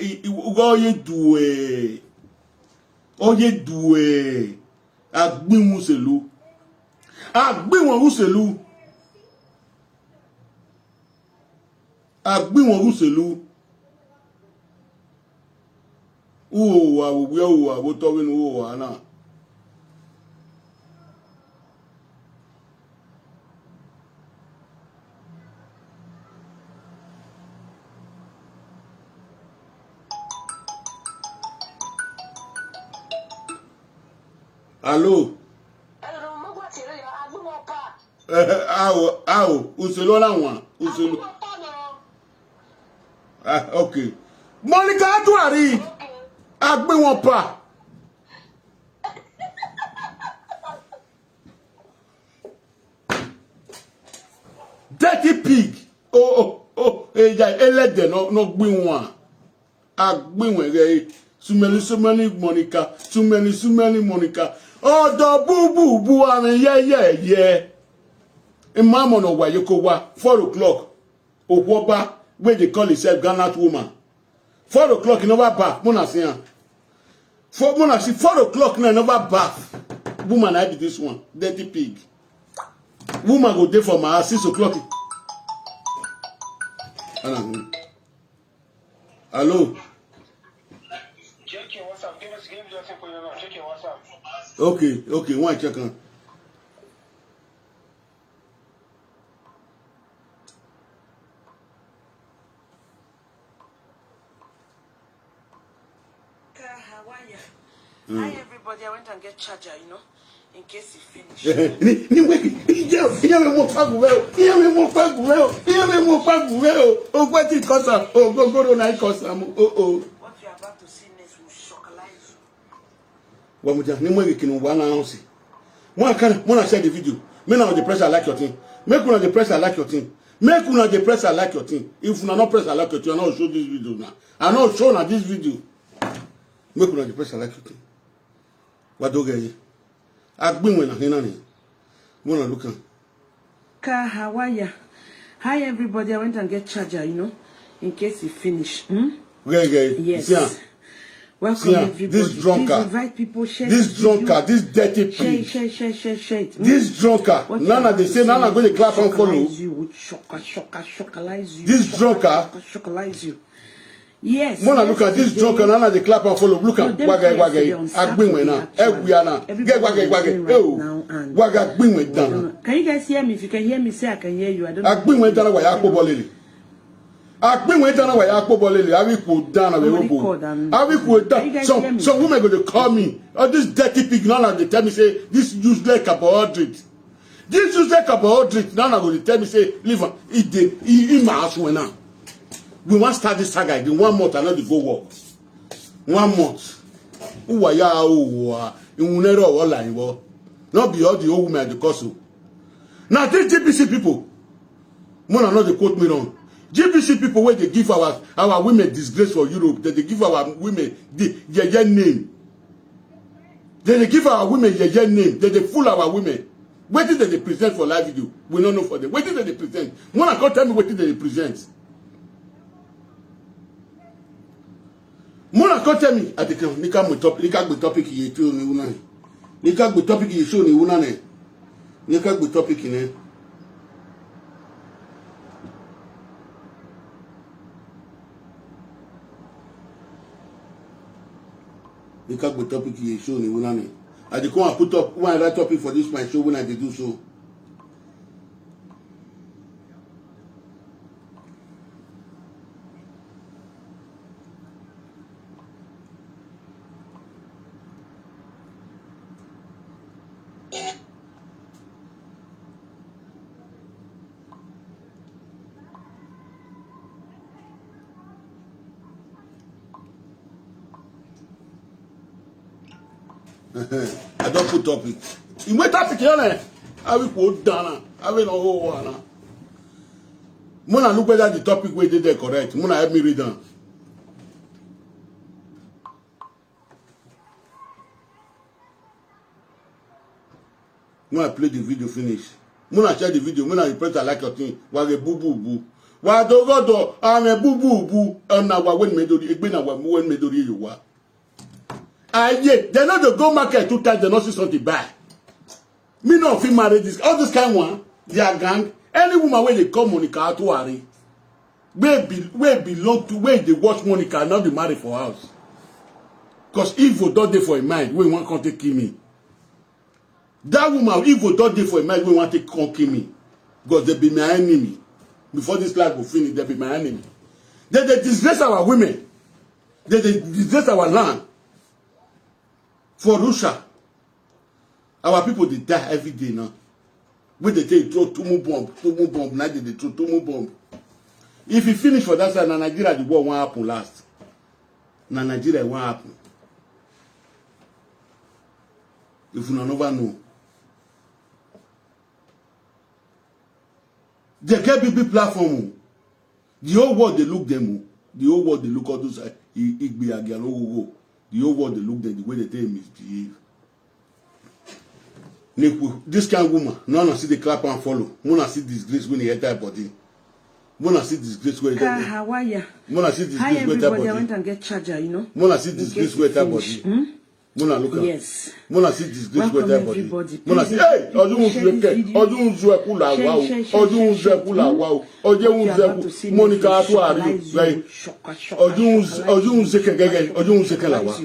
all you do agbin muselu. Agbin won uselu. Agbin won uselu. O wa wo to we no wa na. Hello. Uselu la won. Uselu. Okay. Monica Atuari. Agbe won pa. Dirty pig. Elede no gbe won. Agbe won re. Sumeli Monica. Sumeli Monica. Odo bu ami ye. Imam no wa yoko wa 4 o'clock. Owoba where they call itself Ghana woman. 4 o'clock you never bath. Mona see 4 o'clock now never bath. Woman I did this one. Dirty pig. Woman go there for my 6 o'clock. Hello. Check your WhatsApp. Give us your simple number. Check your WhatsApp. Okay, one check on. Hi everybody, I went and get charger, in case he finished. What you are about to see next will shockalize you. When I share the video, make una the press I like your thing. Make una the press I like your thing. Make una the press I like your thing. If una not press I like your thing, I not show this video now. I not show na this video. Make una the press I like your thing. What do you get? Agbin when na hina ni. Wanna look am. How are ya? Hi everybody, I went and get charger, in case he finished. Yes. See, Welcome everybody. This drunkard. Please invite people, share this drunkard, this dirty pig. Share it. This drunkard. Nana they say Nana going to clap and follow. You would shockalize you. This drunkard. Shockalize you. Yes. Mona look at this drunkard. Nana they clap and follow. Look at Waga. Agbin we na. We are now. Get Waga. Oh. Waga Agbin we down. Can you guys hear me? If you can hear me, say I can hear you. I don't know. Agbin we down. Why Akpo bolele? Agbin we down. Why Akpo bolele? Awi ko down. Awi ko down. Some women go to call me. Oh, this dirty pig. Nana they tell me say this useless carbohydrate. This useless carbohydrate. Nana go to tell me say leave him. He my house when now. We want to start this saga again 1 month and not to go work. 1 month. Who are you? You all line. Not be all the old women at the castle. Now, these GBC people, Mona not they quote me wrong. GBC people, where they give our women disgrace for Europe, that they give our women their name. They give our women their name. They fool our women. What did they present for live video? We don't know for them. What did they present? Mona can't tell me what did they present. Mona can't tell me. I think Nika be topic ye too ni una. Nika be topic ye show ni una ne. Nika be topic ne. You can't go topic here show ni wuna. I dey come and put up one other topic for this my show when I dey do so. I don't put topic. You wait topic here. I will put down. I will know who one. Mona look whether the topic we did there correct. Mona help me read down. When I play the video finish. Mona share the video. Mona press I like your thing. Wage boo boo boo. Wa do go do. I'm a boo boo boo. Na wa when me do. Egbe na wa when me do you wa. Yeah, they know they go market 2 times, they not see something buy. Me no fit marry this. All this kind one, they are gang. Any woman where they call Monica to worry. Where belong to where they watch Monica, not be married for house. Because evil don't dey for a mind, we want to kill me. That woman, evil don't dey for a mind, we want to kill me. Because they be my enemy. Before this life will finish, they be my enemy. They disgrace our women. They disgrace our land. For Russia, our people they die every day now. When they take throw two more bomb, now they throw 2 more bomb. If you finish for that side, na Nigeria the war won't happen last. Na Nigeria won't happen. If you never know. They get big platform. The whole world they look them. The whole world they look all those go. The whole world they look them the way they misbehave. This kind of woman, none see the clap and follow. Mona see disgrace when he enter her body. Mona see disgrace when he enter. How are you? Mona see disgrace when when enter body. I went and get charger, you know. Mona see disgrace when enter body. Mona look at. Yes. Mona see disgrace when enter body. Mona see, hey, Odun Zwekula wow. Odun Zwekula wow. Odun Zwekula Monica Atuari. Odun Zwekela. Odun Zwekela wow.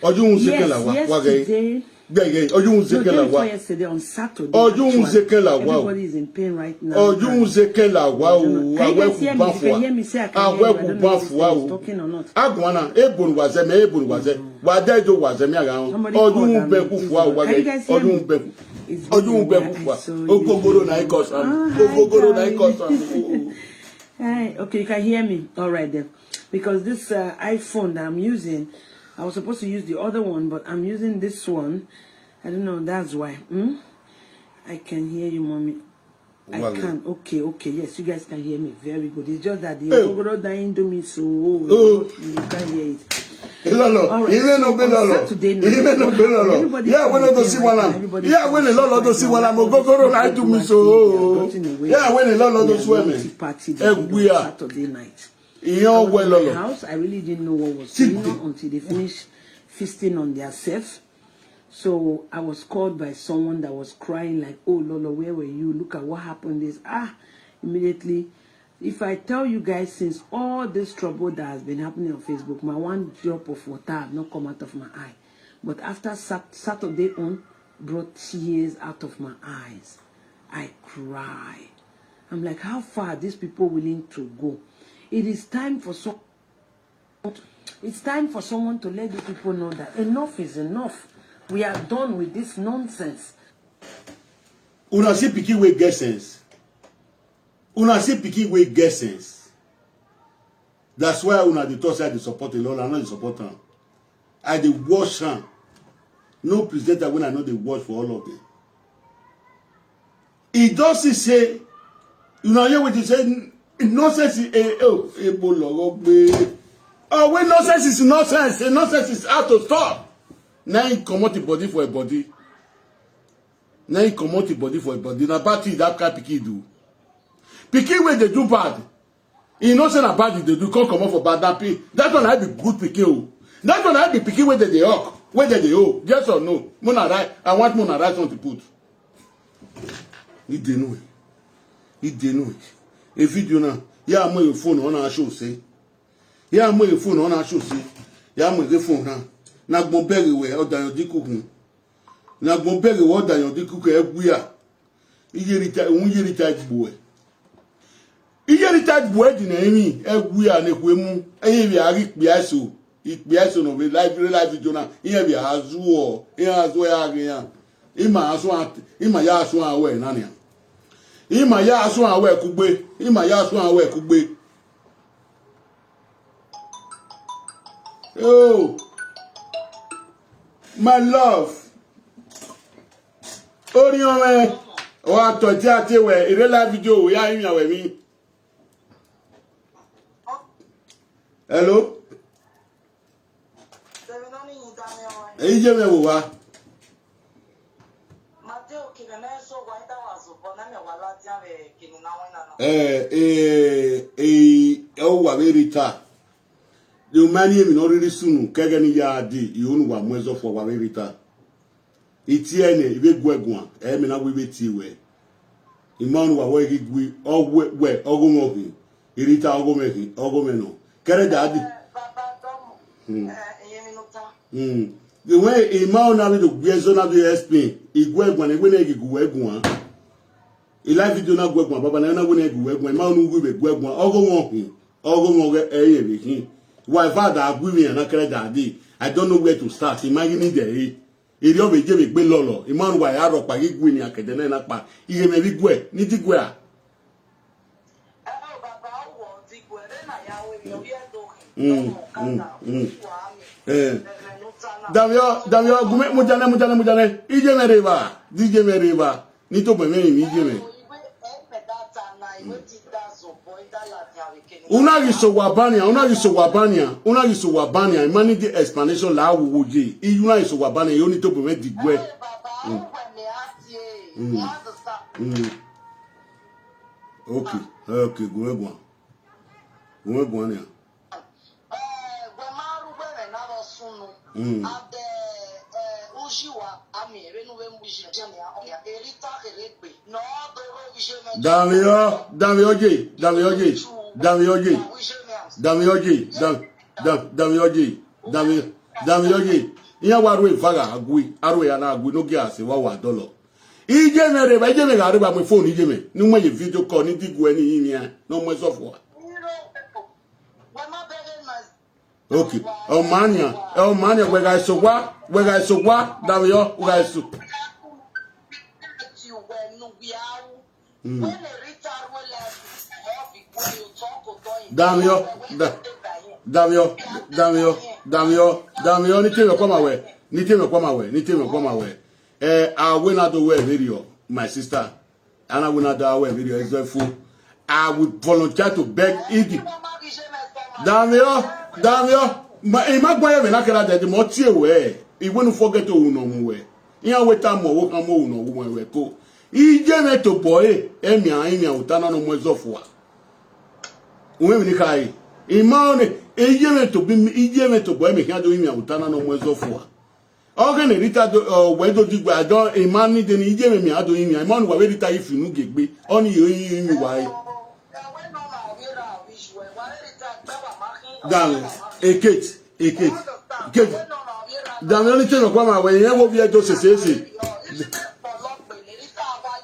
Odun Zwekela wow. Yesterday. Yesterday on Saturday. Everybody is in pain right now. Can you hear me? I don't know if he's talking or not. Okay, you can hear me. All right then. Because this iPhone that I'm using, I was supposed to use the other one, but I'm using this one. I don't know, that's why. I can hear you, mommy. I can. Okay. Yes, you guys can hear me. Very good. It's just that the overall dying to me, so you can't hear it. Lolo, even no Lolo. Even no Lolo. Yeah, when I see one, yeah, when the Lolo don't see one, I'm go lie to me so. Yeah, when the Lolo don't swim. We are Saturday night. In your well, house, I really didn't know what was going on until they finished feasting on their self. So I was called by someone that was crying like, "Oh Lolo, where were you? Look at what happened." Immediately. If I tell you guys, since all this trouble that has been happening on Facebook, my one drop of water have not come out of my eye. But after Saturday on, brought tears out of my eyes. I cried. I'm like, how far are these people willing to go? It is time for someone to let the people know that enough is enough. We are done with this nonsense. Una see pikin wey get sense. Una see pikin wey get sense. That's why una dey talk say I dey support Lolo, I no dey support am. I dey watch am. No presenter when I know dey watch for all of them. E just say, una hear what he say. Nonsense is when nonsense is nonsense, nonsense is out to stop. Now you come out the body for a body. Now you come out the body for a body. Now bad thing that kind pikin do. Pikin when they do bad, you know say na bad they do. Can't come out for bad. That one I be good pikin. That one I be pikin when they hawk, when they owe. Yes or no? Mona right. I want Mona right on to put. He didn't know it. He didn't know it. A video now, yeah, I'm your phone on our show, say. Yeah, I'm your phone on our show, say. Yeah, I'm your phone now. na gbombere we odayo dikuku na gbombere we odayo dikuku egwia iyerita unyerita gboe iyerita gboe di na emi egwia na kwemu eyi bi ari ikpiaso no be live jona iye bi azuo ya agin ya ima ya aso awe nania ima ya aso awe kugbe oh my love ori ome o ato ti ati we ire live video we ya yin awe mi hello eje me wo wa o wa verita the many mi no really sunu kege ni ya di ihunu wa mwezo fo wa verita iti ene ibe gwegun mi na we beti we imanu wa we gwi we ogumohin irita ogomeno kere da di the way imanu na do gwezo na do explain igwegun na na egigu wegun ila video na gwegun baba na we na egigu wegun imanu gwi gwegun ogomoge eyebehin why father agwi na kere da di I don't know where to start imagine there iri o beje be gbe lolo imanu wa ya ro pa gigwi ni akede na pa iye me bi gwe ni ti gwe a Damio gume mujane ije mereba DJ mereba ni to be me mi ije me una giso wabania imani the explanation la wuji una giso wabania yo ni to be me digwe okay gume gwan ni Damioji iya waru ifaga agui aru ya na agui no gas wa wa dolo ije mere ba ije me ga riba mo phone ije me ni mo ye video call ni digu eni yin ya no mo so fo okay o mania we guys so wa Damio we guys so Damio ni teme kwa mawe I will not do a video my sister and I will not do a video example I would volunteer to beg Idi Damio ma gwa me na kala de mo tie we I won't forget to uno mu we iya weta mo wo kan mo uno wo we ko ije me to boy emi utana no mo ezofo a we mi kai imane ije me to boy me kan do emi utana no mo ezofo a oge ne rita do we do digba do imani de ni ije me mi ado emi imane wa we rita ifinu gegbe oni yo yin wa Dan eket Dan oni te no kwa ma we yen wo bi ejo sesese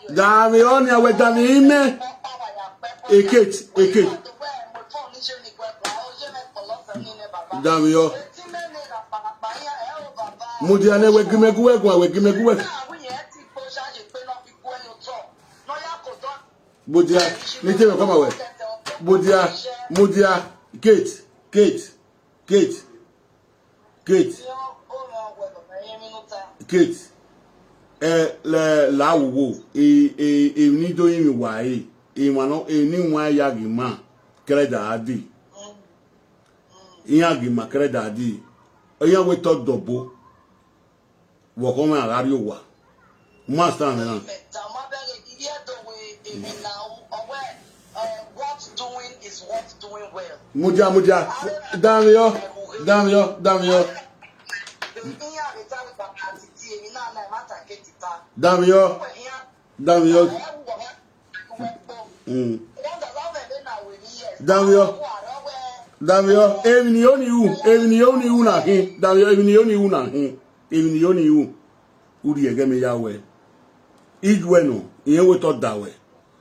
Dami oni awe dami ime eket Dami yo Mudia ne we gimegu Mudia ni te me kwa ma we Mudia Kate la wo ni do yin wa mano ni nwa ya gi ma kreda adi iya gi ma kreda adi oya we to dobo wo ko ma ari wa master na what's doing is what's doing well. Mudia Damio Davio, evini yoni u na hin. Davio, evini yoni u na hin. Evini yoni u. Uri egeme yawe. Ijwe no, iye weto dawe.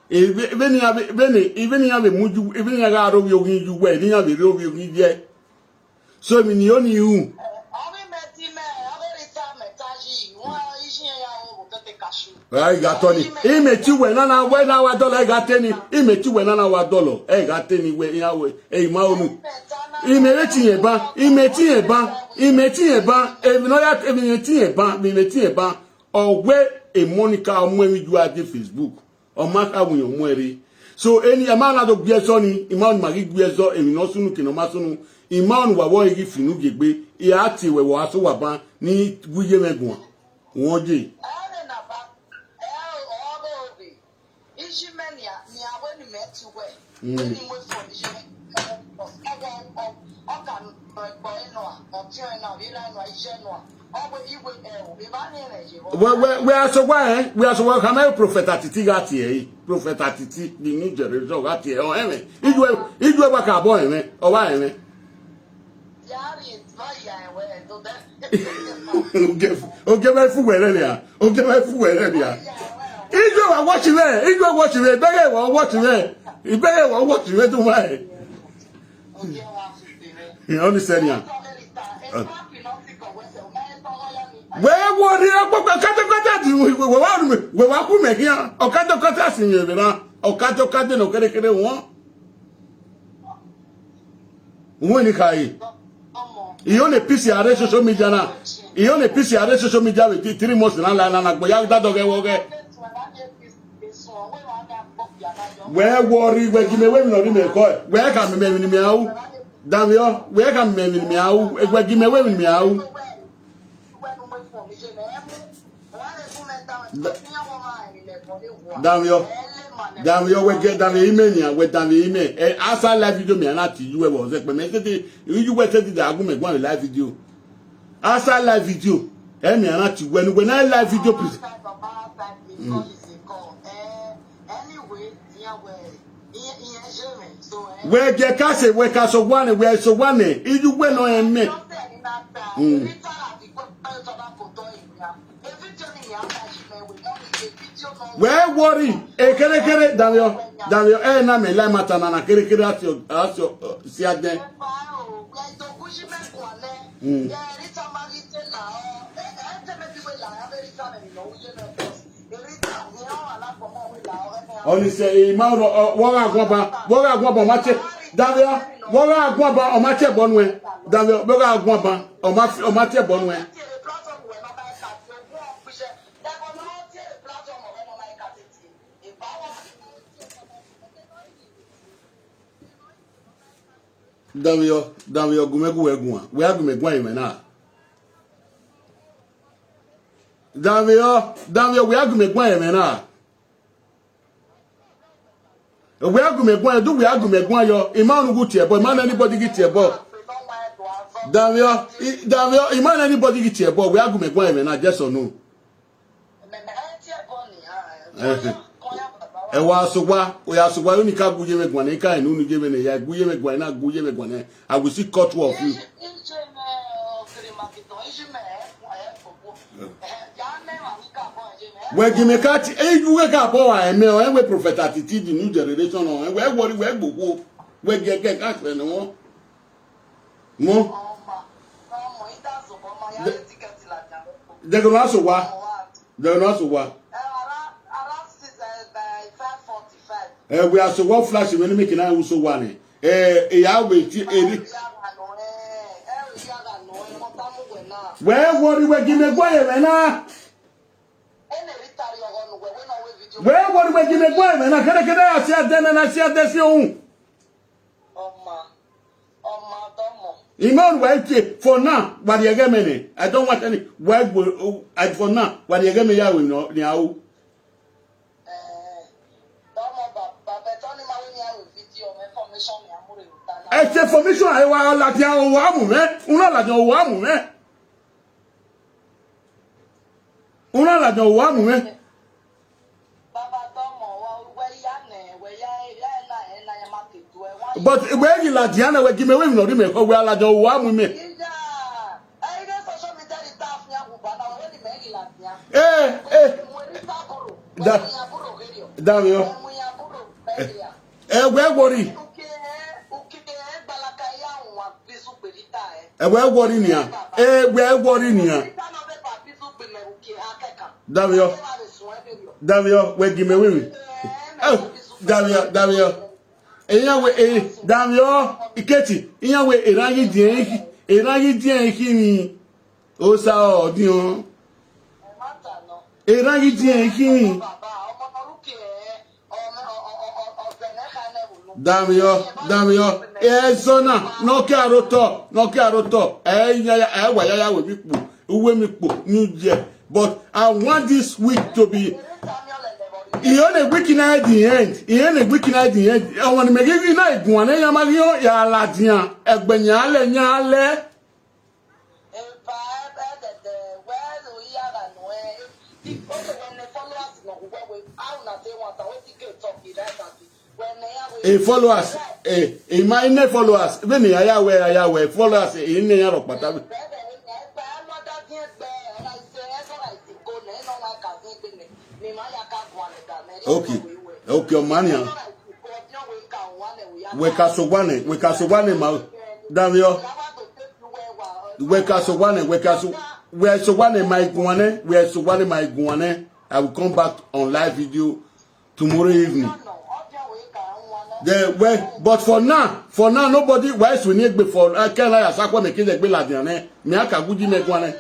Even have muju, even a garo you wear, you have a robe you get. So, evini yoni u. I got Tony. He met you when our dollar got any. He met you when our dollar. I got any way away. A maunu. He met a ban. He met a ban. He met a ban. Even not even a ban. We met a ban. Or where a Monica or when you are the Facebook. Or Maka when you're married. So any amount of Biasoni, Imam Marie Biazo, and Nosunu Kinomasunu, Imam Wawa Finu Gigbe, Iati we was so about ni William Edwin. One we are so why we are so welcome prophet Atiti got here prophet Atiti the new generation got here or amen if you back boy me or why me okay my food where there okay my food where there if you are watching there if you are watching there better watching there you better watching there to why you understand ya where would you kata we wa ku me here okato kata sinye na okato kata no kere kere won ni kai iyo ne pisi are social media na iyo ne pisi are social media with 3 months na gbo ya da doge woge where worry we give me we no me ko where can me me awu Davio where can me awu we give me we me awu Davio we get Davio imenia we Davio ime asa live video me na ti you we was pe me tete you we tete the argument go live video asa live video me na ti we na live video please we get case we ka so one we so one you we no eme where worry kere Davio na me la mata na kere asio si aden oni se imaro wora agwaba mache Davio wora agwaba o mache bonwe Davio wora agwaba o mache bonwe Davio gumegu egun we agumegu ime na Davio we agumegu ime na we agumegu do we agumegu yo imanu guti ebo imanu anybody giti ebo Davio imanu anybody giti ebo we agumegu ime na just or no ewa sogwa oya sogwa oni ka guje megwan na ka enu nuje me ya guje megwan na guje megwan I will see cut of you we give me cat you we ka bo wa eme o we prophet Atiti the new generation o we worry we gbogbo we get ka pe ni won mo de go na so wa we are so one flash when making I also one ya we ti where worry we give me boy na where worry we give me boy na kere asi aden na asi adesi ohun Imam we for now what you get me I don't want any word for now what you get me ya we no ni awu information I wa la dia o wa mu me una la jan o wa mu me una la jan o wa mu me baba to mo wa we ya na But where you la Diana we give me we no me ko we ala jo wa mu me. Davio. We worry. We worry nia. We worry nia. Davio, we give me we. Oh, Davio. Eyawe Davio Iketi. Eyawe erangi dien hini. O sa odion. Erangi dien hini. Davio. Zona, no caroto. Ya we people. Uwe mi po, New Year. But I want this week to be. He only weekend at the end. I want to make it night. One ya Mario ya Ladian. Egbenyale nyale. Followers. My followers. When I followers in the Yarok Patabi. Okay, mania. We kasogwane ma. Davio. We kasogwane my guane. I will come back on live video tomorrow evening. But for now, nobody wise we need before. I can't lie. Asakwa make it be ladiane. Me aka guji me guane.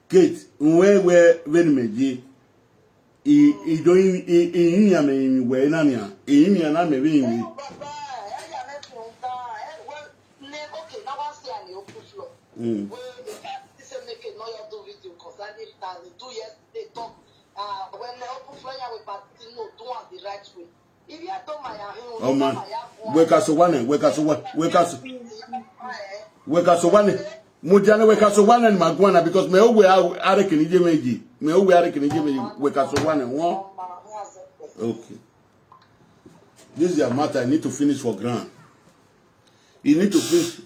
Kate, when meji I doing in me we nania in me na me we oh man, wake us one. Mujane we kasogwane and magwana because me owe are kinije meji. Me owe are kinije meji we kasogwane one. Okay. This is your matter. I need to finish for grand. You need to finish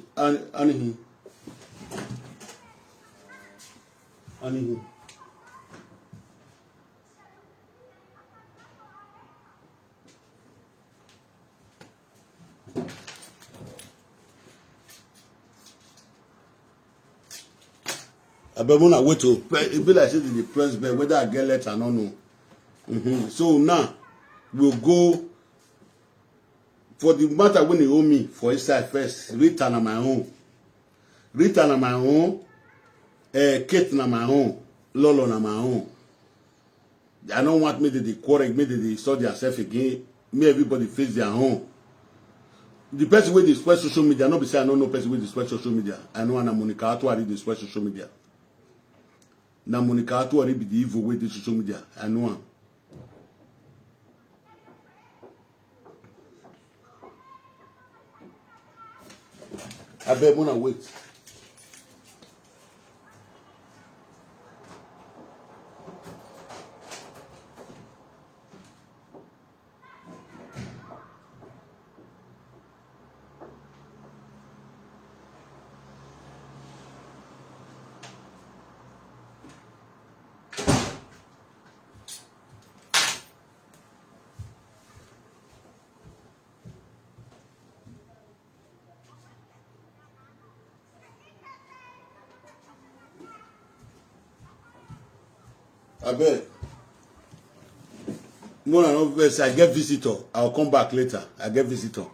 anything. I be wanna wait to it be like say the press bell whether I get letter or no. So now we'll go for the matter when you owe me for inside first. Return on my own. Kate na my own. Lolo na my own. I don't want me to the quarrel, me to the sort yourself again. Me everybody face their own. The person with the spread social media, not be say I don't know person with the spread social media. I know Anna Monica Atu are the spread social media. Na Monica Atu are be the evil with the social media. I know am. I bet wanna wait. I bet. More than obvious, I get visitor. I'll come back later. I get visitor.